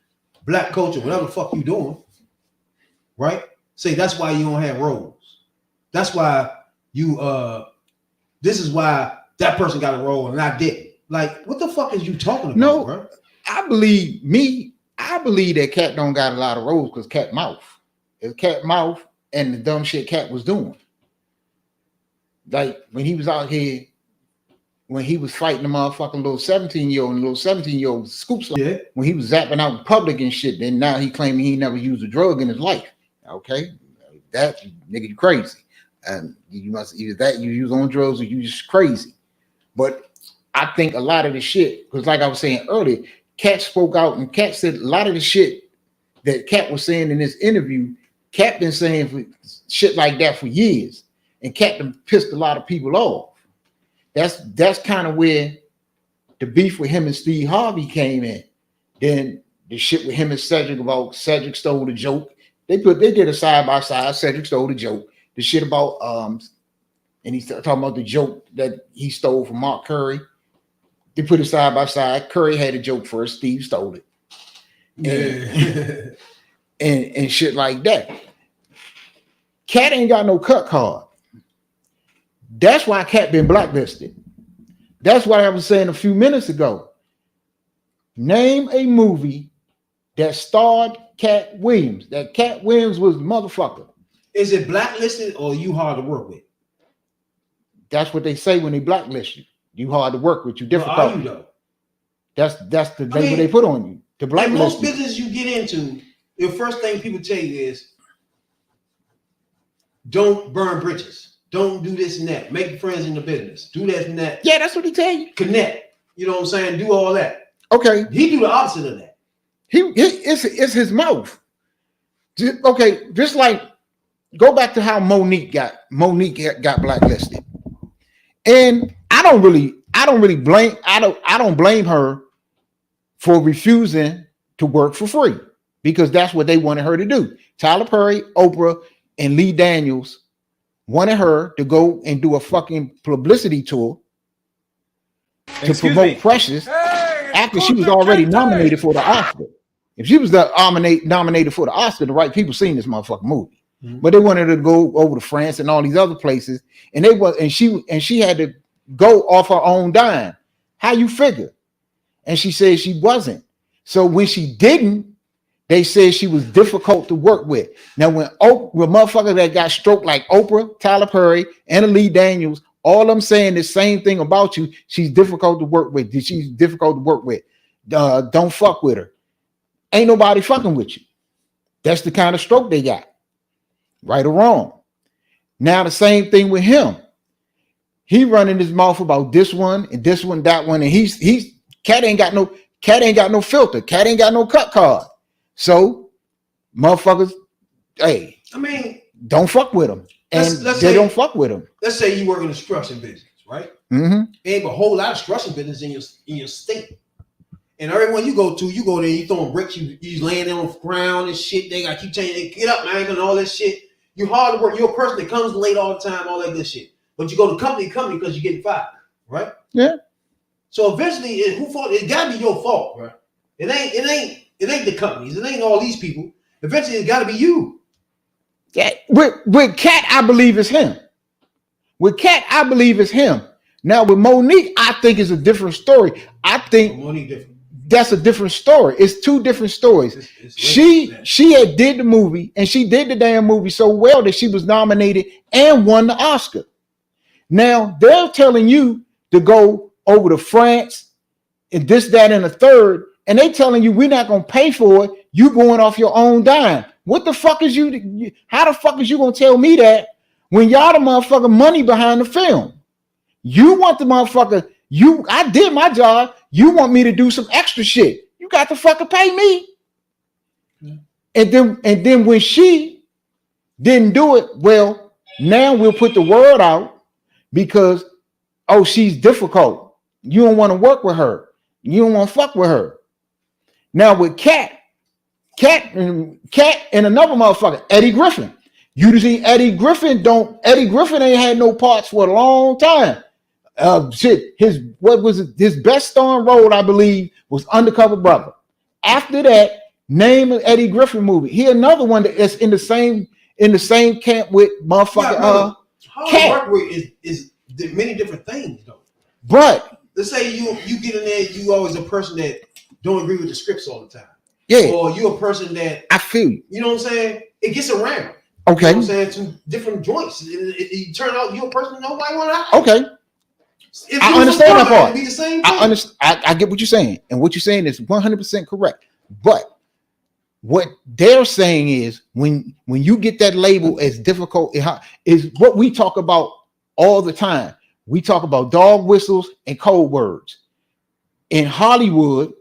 black culture, whatever the fuck you doing, right? Say that's why you don't have roles. That's why you this is why that person got a role and I didn't. Like, what the fuck is you talking about, No, bro? I believe that Cat don't got a lot of roles because Cat mouth. It's Cat mouth and the dumb shit Cat was doing. Like when he was out here, when he was fighting the motherfucking little 17-year-old and the little 17-year-old scoops when he was zapping out in public and shit, then now he claiming he never used a drug in his life. Okay, that nigga, you crazy. And you must either that you use on drugs or you just crazy. But I think a lot of the shit, because like I was saying earlier, Cat spoke out and Cat said a lot of the shit that Cat was saying in this interview, Cat been saying for shit like that for years. And Cat done pissed a lot of people off. That's kind of where the beef with him and Steve Harvey came in. Then the shit with him and Cedric about Cedric stole the joke. They did a side by side. Cedric stole the joke. The shit about and he's talking about the joke that he stole from Mark Curry. They put it side by side. Curry had a joke first. Steve stole it. And shit like that. Cat ain't got no cut card. That's why Cat been blacklisted. That's what I was saying a few minutes ago. Name a movie that starred Cat Williams. That Cat Williams was the motherfucker. Is it blacklisted or you hard to work with? That's what they say when they blacklist you. You hard to work with. You difficult. Well, are you though? That's the label they put on you. To blacklist most you. business you get into, the first thing people tell you is don't burn bridges. Don't do this and that. Make friends in the business. Do that and that. Yeah, that's what he tell you. Connect. You know what I'm saying? Do all that. Okay. He do the opposite of that. It's his mouth. Okay, just like go back to how Monique got blacklisted. And I don't blame her for refusing to work for free because that's what they wanted her to do. Tyler Perry, Oprah, and Lee Daniels wanted her to go and do a fucking publicity tour to promote Precious after she was already nominated for the Oscar. If she was nominated for the Oscar, the right people seen this motherfucking movie. Mm-hmm. But they wanted her to go over to France and all these other places, and she had to go off her own dime. How you figure? And she said she wasn't. So when she didn't, they said she was difficult to work with. Now, when motherfuckers that got stroked like Oprah, Tyler Perry, and Lee Daniels, all I'm saying the same thing about you. She's difficult to work with. She's difficult to work with. Don't fuck with her. Ain't nobody fucking with you. That's the kind of stroke they got. Right or wrong. Now the same thing with him. He running his mouth about this one and this one, that one, and he's Cat ain't got no filter. Cat ain't got no cut card. So motherfuckers, hey, I mean, don't fuck with him. And they don't fuck with him. Let's say you work in the construction business, right? Mm-hmm. There ain't a whole lot of construction business in your state. And everyone you go there, you throwing bricks, you laying on the ground and shit. They gotta keep telling you, get up, man, and all that shit. You hard to work. You're a person that comes late all the time, all that good shit. But you go to company because you're getting fired, right? Yeah. So eventually, who fault? It gotta be your fault, bro. It ain't the companies. It ain't all these people. Eventually, it gotta be you. Yeah, with Cat, I believe it's him. With Cat, I believe it's him. Now with Monique, I think it's a different story. I think that's a different story. It's two different stories. She had did the movie, and she did the damn movie so well that she was nominated and won the Oscar. Now they're telling you to go over to France and this, that, and the third, and they telling you we're not gonna pay for it. You going off your own dime. What the fuck is you? How the fuck is you gonna tell me that when y'all the motherfucker money behind the film? You want the motherfucker. I did my job. You want me to do some extra shit. You got to fucking pay me. And then when she didn't do it, well, now we'll put the word out because, oh, she's difficult. You don't want to work with her. You don't want to fuck with her. Now with Cat and another motherfucker, Eddie Griffin. You see, Eddie Griffin ain't had no parts for a long time. His best starring role, I believe, was Undercover Brother. After that, name an Eddie Griffin movie. He another one that's in the same camp with motherfucker Cat. Is many different things though. But let's say you get in there, you always a person that don't agree with the scripts all the time. Yeah. Or you a person that I feel you. You know what I'm saying? It gets around. Okay. You know what I'm saying? To different joints. You turn out you're a person nobody want to hire. Okay. I understand that part. Be the same thing. I understand. I get what you're saying, and what you're saying is 100% correct. But what they're saying is when you get that label as difficult, is what we talk about all the time. We talk about dog whistles and code words. In Hollywood,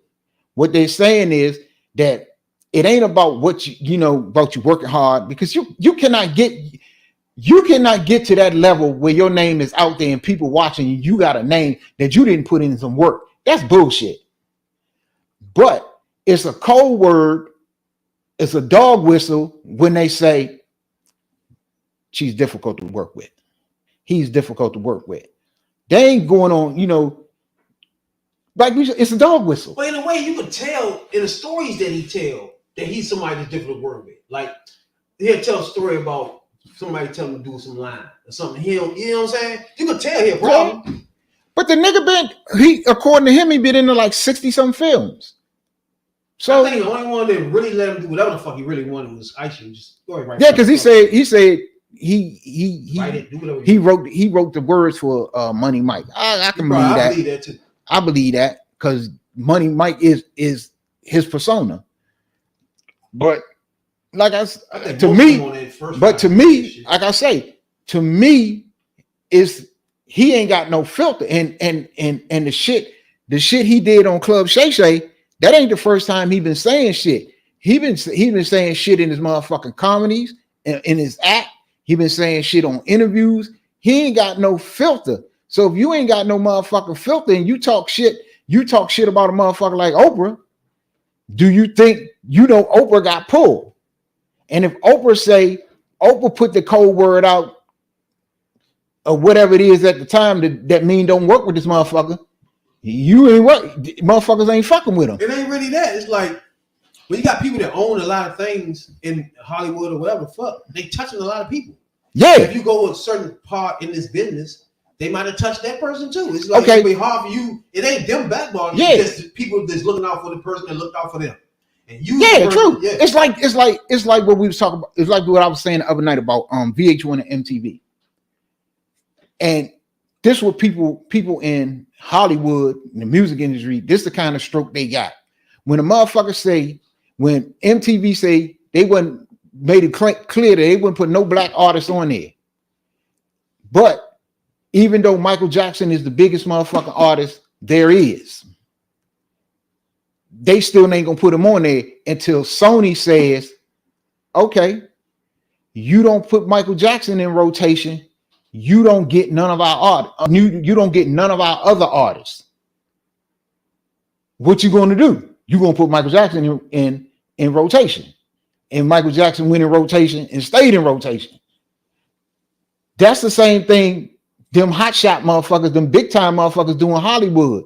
what they're saying is that it ain't about what about you working hard, because you cannot get to that level where your name is out there and people watching you. You got a name that you didn't put in some work. That's bullshit. But it's a code word. It's a dog whistle when they say she's difficult to work with. He's difficult to work with. They ain't going on, like it's a dog whistle. But in a way, you could tell in the stories that he tell that he's somebody that's difficult to work with. Like he'll tell a story about somebody telling him to do some line or something. You know what I'm saying? You could tell here, problem. Yeah. But the nigga according to him, he been into like 60-some films. So I think the only one that really let him do whatever the fuck he really wanted was Ice. Just go ahead, right? Yeah, because he said he wrote the words for Money Mike. I can believe that. I believe that too. I believe that because Money Mike is his persona. But like to me, like I say, to me, is he ain't got no filter, and the shit he did on Club Shay Shay, that ain't the first time he been saying shit. He been saying shit in his motherfucking comedies, in his act. He been saying shit on interviews. He ain't got no filter. So if you ain't got no motherfucking filter and you talk shit about a motherfucker like Oprah, do you think Oprah got pulled? And if Oprah put the code word out or whatever it is at the time that mean don't work with this motherfucker, you ain't work. Motherfuckers ain't fucking with him. It ain't really that. It's like when you got people that own a lot of things in Hollywood or whatever, fuck, they touching a lot of people. Yeah. If you go a certain part in this business, they might have touched that person too. It's like it'll be hard for you. It ain't them backballing. Yeah. It's just people that's looking out for the person that looked out for them. And you, true. Yeah. It's like what we was talking about. It's like what I was saying the other night about VH1 and MTV. And this what people in Hollywood, in the music industry, this the kind of stroke they got. When a motherfucker say, when MTV say they wasn't made it clear that they wouldn't put no black artists on there. But even though Michael Jackson is the biggest motherfucking artist there is, they still ain't gonna put him on there until Sony says, okay, you don't put Michael Jackson in rotation, you don't get none of our art. You don't get none of our other artists. What you gonna do? You gonna put Michael Jackson in rotation, and Michael Jackson went in rotation and stayed in rotation. That's the same thing them hotshot motherfuckers, them big time motherfuckers do in Hollywood.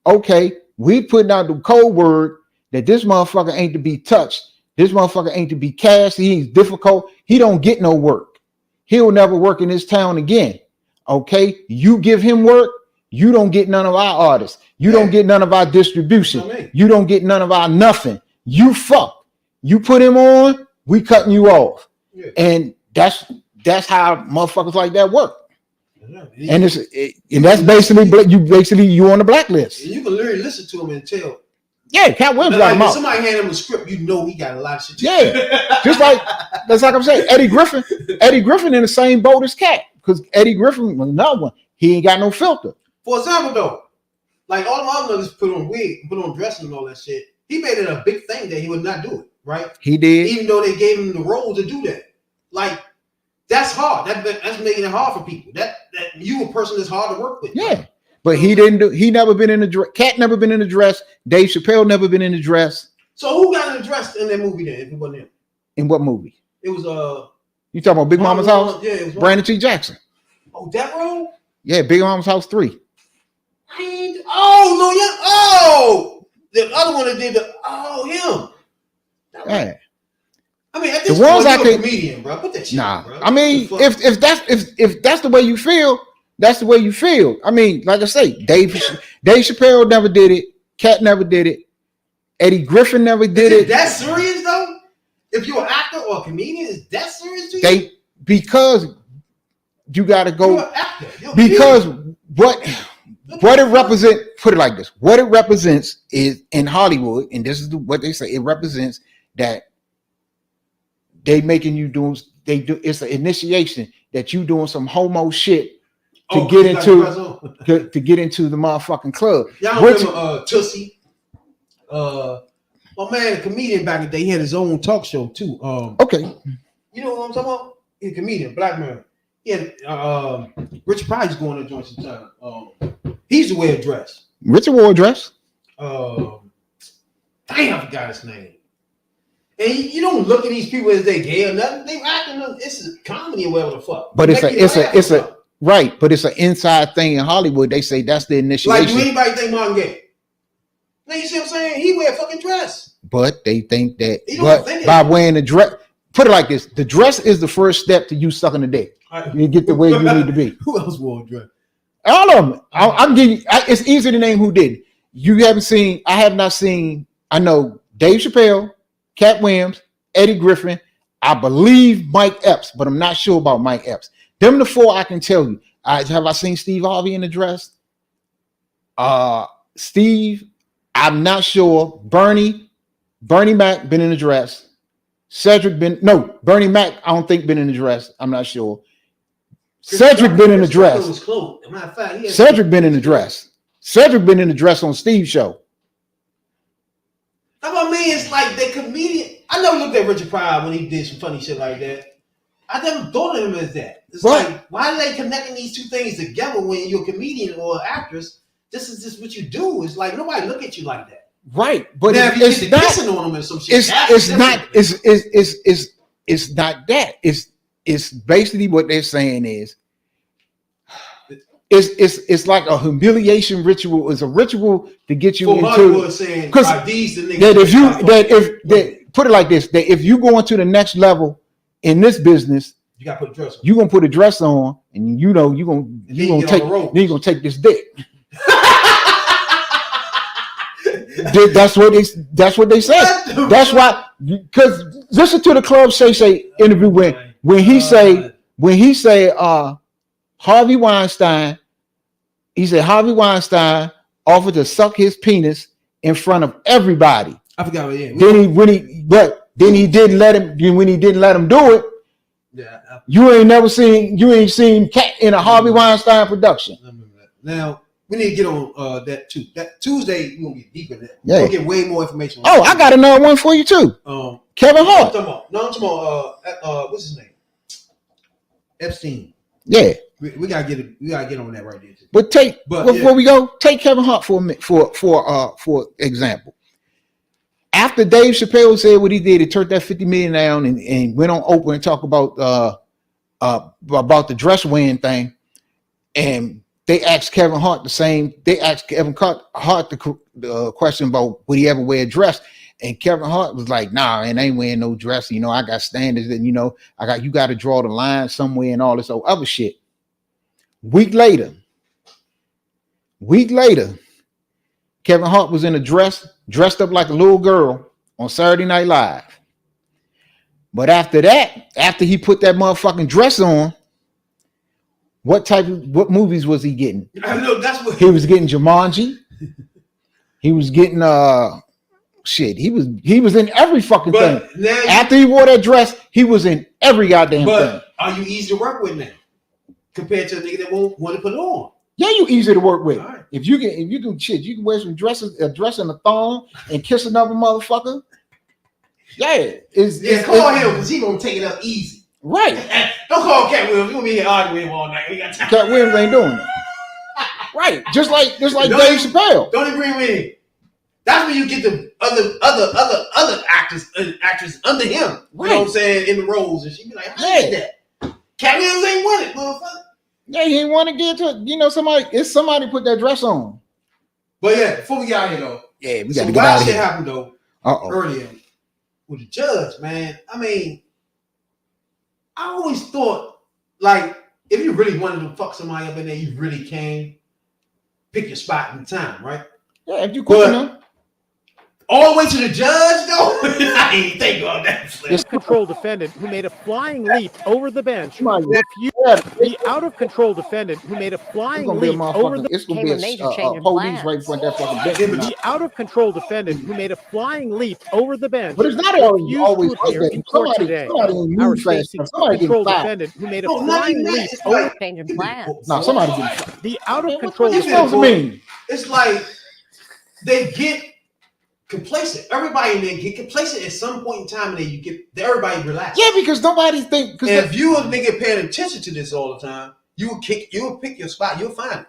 Okay, we putting out the code word that this motherfucker ain't to be touched. This motherfucker ain't to be cast. He's difficult. He don't get no work. He'll never work in this town again. Okay, you give him work, you don't get none of our artists. You don't get none of our distribution. You don't get none of our nothing. You fuck. You put him on, we cutting you off. And that's how motherfuckers like that work. And that's basically you on the blacklist. And you can literally listen to him and tell. Yeah, Cat Williams like got him out. Somebody hand him a script, you know he got a lot of shit. Yeah, that's like I'm saying. Eddie Griffin in the same boat as Cat, because Eddie Griffin was another one. He ain't got no filter. For example, though, like all the other niggas put on wig, put on dressing and all that shit. He made it a big thing that he would not do it, right? He did, even though they gave him the role to do that. Like that's hard. That's making it hard for people. That you a person that's hard to work with. Yeah. Right? But he didn't do. He never been in the dress. Cat never been in the dress. Dave Chappelle never been in the dress. So who got in the dress in that movie then? If it wasn't him, in what movie? It was You talking about Big Mama's House? Yeah, it was Brandon T. Jackson. Oh, that role? Yeah, Big Mama's House 3. The other one that did him. Yeah. I mean, at the this ones point, I you're could. a comedian, bro. Put that shit Nah, on, bro. I mean, if that's the way you feel, that's the way you feel. I mean, like I say, Dave Chappelle never did it. Cat never did it. Eddie Griffin never did it. That serious though? If you're an actor or a comedian, is that serious to you? Because you got to go. You're an actor. You're Because what it represents, put it like this: what it represents is in Hollywood, and this is what they say. It represents that they making you do. They do. It's an initiation that you doing some homo shit to get into to get into the motherfucking club. Y'all remember Tootsie? My man, a comedian back in the day, he had his own talk show too. Okay. You know what I'm talking about? He's a comedian, black man. He had Richard Pryor's going to join some time. He used to wear a dress. Richard wore a dress. Damn, I forgot his name. And you don't look at these people as they gay or nothing. They acting. It's a comedy or whatever the fuck. But it's a right. But it's an inside thing in Hollywood. They say that's the initiation. Like, do anybody think Martin gay? Now you see what I'm saying? He wear a fucking dress. But they think that by wearing the dress, put it like this: the dress is the first step to you sucking the dick. You get the way you need to be. Who else wore a dress? All of them. I'm giving you. It's easy to name who did it. You haven't seen. I have not seen. I know Dave Chappelle, Cat Williams, Eddie Griffin. I believe Mike Epps, but I'm not sure about Mike Epps. Them the four I can tell you. Have I seen Steve Harvey in the dress? Steve, I'm not sure. Bernie Mac been in the dress. Bernie Mac, I don't think been in the dress. I'm not sure. Cedric been in the dress. Cedric been in the dress. Cedric been in the dress on Steve's show. That's what I mean. It's like the comedian. I never looked at Richard Pryor when he did some funny shit like that. I never thought of him as that. It's like, why are they connecting these two things together when you're a comedian or an actress? This is just what you do. It's like nobody look at you like that. Right, but now, it's not kissing on them and some shit. It's not that. It's basically what they're saying is it's like a humiliation ritual. It's a ritual to get you into because put it like this: that if you go into the next level in this business, you gotta put a dress on. You're gonna put a dress on, and you're gonna take this dick. That's what they said. That's why, because listen to the Club Shay interview when he say Harvey Weinstein, he said Harvey Weinstein offered to suck his penis in front of everybody. I forgot. Yeah. Then he didn't let him. When he didn't let him do it, you ain't seen Cat in a Harvey Weinstein production. Now we need to get on that too. That Tuesday we're gonna get deeper in that. Yeah. We're gonna get way more information. Oh, I got another one for you too. Kevin Hart. I'm talking about what's his name? Epstein. Yeah. We gotta get on that right there. But before we go, take Kevin Hart for a minute, for example. After Dave Chappelle said what he did, he turned that $50 million down and went on Oprah and talked about the dress wearing thing. And they asked Kevin Hart the same. They asked Kevin Hart the question about would he ever wear a dress, and Kevin Hart was like, "Nah, man, I ain't wearing no dress. You know, I got standards, and you know, you got to draw the line somewhere, and all this other shit." Week later, Kevin Hart was in a dress, dressed up like a little girl on Saturday Night Live. But after that, after he put that motherfucking dress on, what movies was he getting? I know that's what He was getting Jumanji. He was getting shit. He was in every fucking thing. After he wore that dress, he was in every goddamn thing. But are you easy to work with now compared to a nigga that won't want to put it on? Yeah, you easy to work with. Right. If you do shit, you can wear some dresses, a dress and a thong, and kiss another motherfucker. Yeah, call him because he gonna take it up easy. Right. Don't call Cat Williams. We gonna be here arguing with him all night. We got time. Cat Williams ain't doing it. Right. Just like Dave Chappelle. Don't agree with him. That's when you get the other actors under him. Right. You know what I'm saying? In the roles and she be like, how you did that? Cat Williams ain't won it, motherfucker. Yeah, he ain't want to get to it. You know, somebody put that dress on. But yeah, before we get out here though. Yeah, we got to get out of here. Shit happened though. Earlier with the judge, man. I mean, I always thought, like, if you really wanted to fuck somebody up in there, you really can pick your spot and time, right? Yeah, if you quick enough. All the way to the judge, though? I ain't think about that. This control defendant who made a flying leap over the bench. The out-of-control defendant who made a flying leap over the It's gonna be a police right in front of that fucking bench. The out-of-control defendant who made a flying leap over the bench. But it's not always in court today. Our control defendant who made a flying leap over changing plans. No, somebody get the out-of-control defendant. It's like they get complacent. Everybody in there get complacent at some point in time, and then you get everybody relax. Yeah, because nobody think. If you a nigga paying attention to this all the time, you will pick your spot. You'll find it.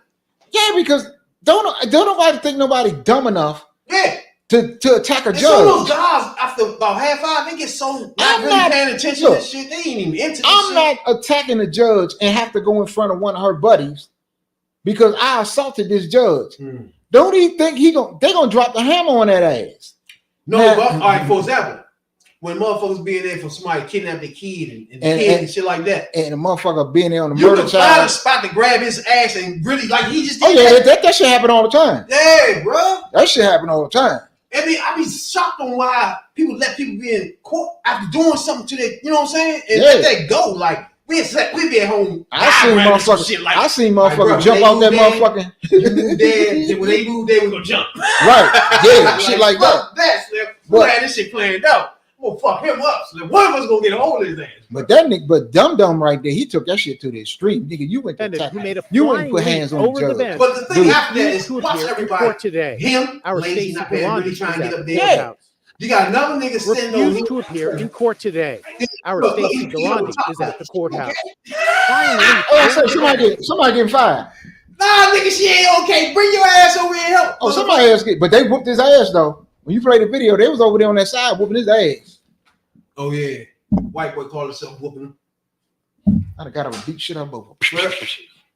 Yeah, because don't nobody think nobody dumb enough. Yeah. To attack a judge. Some of those guys after about half hour, they get so not really paying attention to this shit. They ain't even into this I'm not attacking a judge and have to go in front of one of her buddies because I assaulted this judge. Don't he think they gonna drop the hammer on that ass? No, but all right, for example, when motherfuckers being there for somebody kidnap their kid and shit like that. And the motherfucker being there on the you murder can trial. find a spot to grab his ass and really like he just Oh did yeah, that shit happen all the time. Yeah, bro. That shit happen all the time. I be shocked on why people let people be in court after doing something to their, you know what I'm saying? And let that go. Like we be at home. I seen motherfuckers jump out that motherfucking. You move there, then when they move there, we gonna jump. Right. Yeah, shit like that. That Slim. We had this shit planned out. We'll fuck him up. So one of us gonna get a hold of his ass. But that nigga, Dum Dum right there, he took that shit to the extreme. Nigga, you went to attack. You wouldn't put hands on the judge. But the thing after that is watch everybody. Today. Him, Our lazy, Stacey not paying, really trying to get up there. Yeah. You got another nigga standing over refused to appear in court today. Our Stacey Galandi is at the courthouse. Somebody getting fired. Nah, nigga, she ain't okay. Bring your ass over here and help. Oh, somebody else but they whooped his ass though. When you play the video, they was over there on that side whooping his ass. Oh yeah, white boy called himself whooping him. I'd have got him beat shit up both.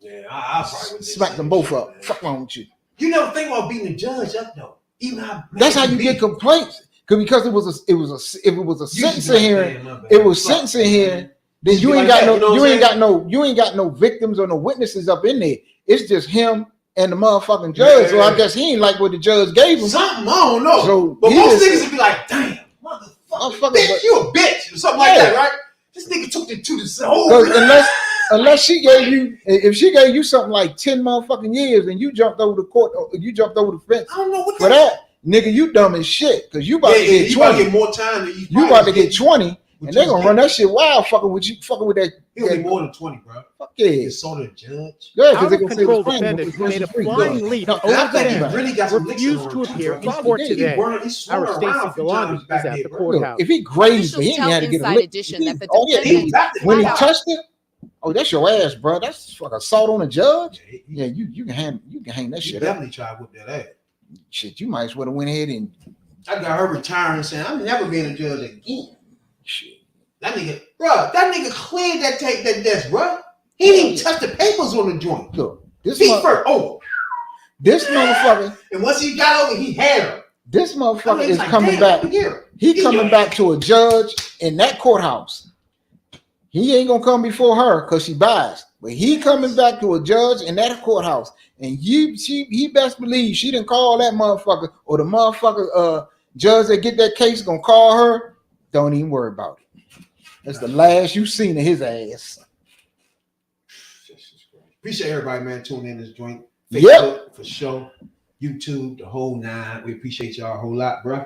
Yeah, I probably would smack them both up. Fuck wrong with you? You never think about beating the judge up though. Even how that's how you get complaints. Because it was a sentencing hearing, it was sentencing hearing. Then you ain't got no victims or no witnesses up in there. It's just him and the motherfucking judge. So I guess he ain't like what the judge gave him. Something I don't know. So but most niggas would be like, damn, motherfucker, bitch, you a bitch or something like that, right? This nigga took it to the whole. Unless she gave you, if she gave you something like 10 motherfucking years and you jumped over the court, you jumped over the fence. I don't know what for that. Nigga, you dumb as shit because you about to get 20. You about to get more time than you about to get 20, and they're gonna run that shit wild, fucking with that. He'll get more than 20, bro. Fuck yeah. You saw the judge. Yeah, Out of control defendant who made a flying leap over the bench refused to appear in court today. Our Stacey Galandi is at the courthouse. If he grazed me, he had to get a lick. When he touched it, oh, that's your ass, bro. That's fucking assault on a judge. Yeah, you can hang that shit up. Definitely try to whip that ass. Shit, you might as well have went ahead and. I got her retiring saying, I'm never being a judge again. Shit. That nigga cleared that desk, bro. He didn't even touch the papers on the joint. Look, This Feet first. Oh, this motherfucker. And once he got over, he had her. This motherfucker is like, coming back. He coming back to a judge in that courthouse. He ain't gonna come before her because she biased. But he coming back to a judge in that courthouse. And he best believe she didn't call that motherfucker, or the motherfucker judge that get that case gonna call her. Don't even worry about it. That's the last you seen of his ass. Appreciate everybody, man, tuning in this joint. Yep. Facebook for sure. YouTube, the whole nine. We appreciate y'all a whole lot, bro.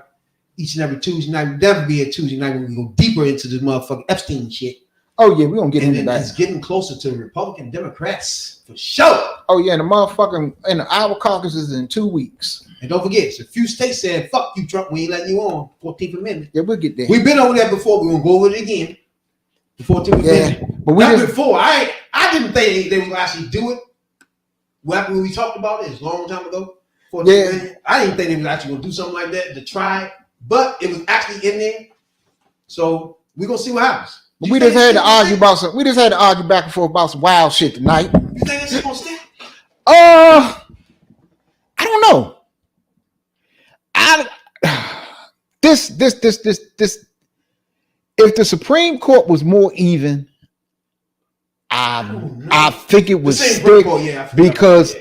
Each and every Tuesday night. We'll never be a Tuesday night when we go deeper into this motherfucking Epstein shit. Oh yeah, we're gonna get into that. It's getting closer to Republican Democrats for sure. Oh yeah, and the motherfucking and the Iowa caucus is in 2 weeks. And don't forget, it's a few states saying fuck you, Trump, we ain't letting you on. 14th Amendment. Yeah, we'll get there. We've been over that before. We're gonna go over it again. The 14th Amendment. But we Not just before. I didn't think they would actually do it. When we talked about it, it's a long time ago. 14th Amendment. I didn't think they was actually gonna do something like that to try it, but it was actually in there. So we're gonna see what happens. But we just had to argue about some. We just had to argue back and forth about some wild shit tonight. You think that's gonna stick? I don't know. This. If the Supreme Court was more even, I think it would stick because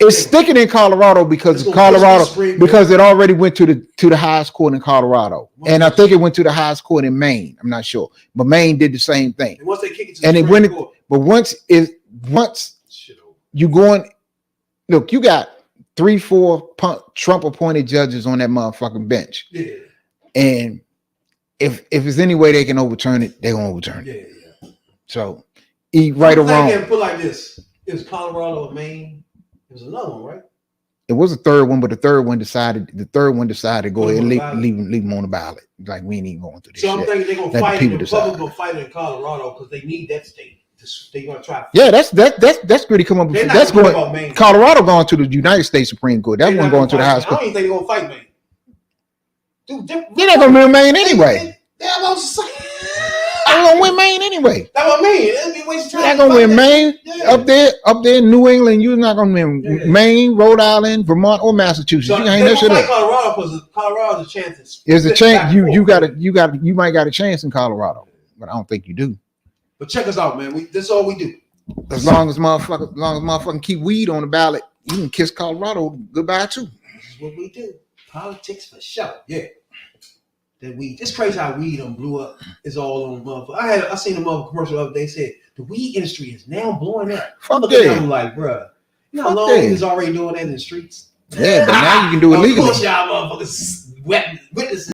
it's sticking in Colorado because it already went to the highest court in Colorado, and I think it went to the highest court in Maine. I'm not sure, but Maine did the same thing. And once they kick it to the Supreme Court. But once you going, look, you got 3-4 Trump appointed judges on that motherfucking bench, and if it's any way they can overturn it, they're gonna overturn it. So, right or wrong. Put like this: it was Colorado or Maine. It was another one, right? It was a third one, but the third one decided to go ahead and leave them on the ballot. Like, we ain't even going through this. So I'm thinking they're gonna fight. The Republicans gonna fight in Colorado because they need that state. They're gonna try. Yeah, that's really come up. That's going. Colorado going to the United States Supreme Court. That one going to the highest I don't court. even think they're gonna fight Maine. Dude, They're not gonna win Maine anyway. They're gonna win Maine anyway. That's what I mean. It'll be a waste of time. You're not gonna win Maine. Up there in New England, you're not gonna win Maine, Rhode Island, Vermont, or Massachusetts. So you they ain't that shit gonna fight up. Colorado because Colorado's a chance. There's a chance you might got a chance in Colorado, but I don't think you do. But check us out, man. That's all we do. As long as motherfuckers keep weed on the ballot, you can kiss Colorado goodbye too. This is what we do. Politics for sure. Yeah. That weed. It's crazy how weed blew up. It's all on motherfucker. I seen a mother commercial the other day said the weed industry is now blowing up. Fuck yeah. I'm like, bruh, you know how long he was already doing that in the streets? Yeah, but now you can do it legally. Of course, y'all motherfuckers witnesses.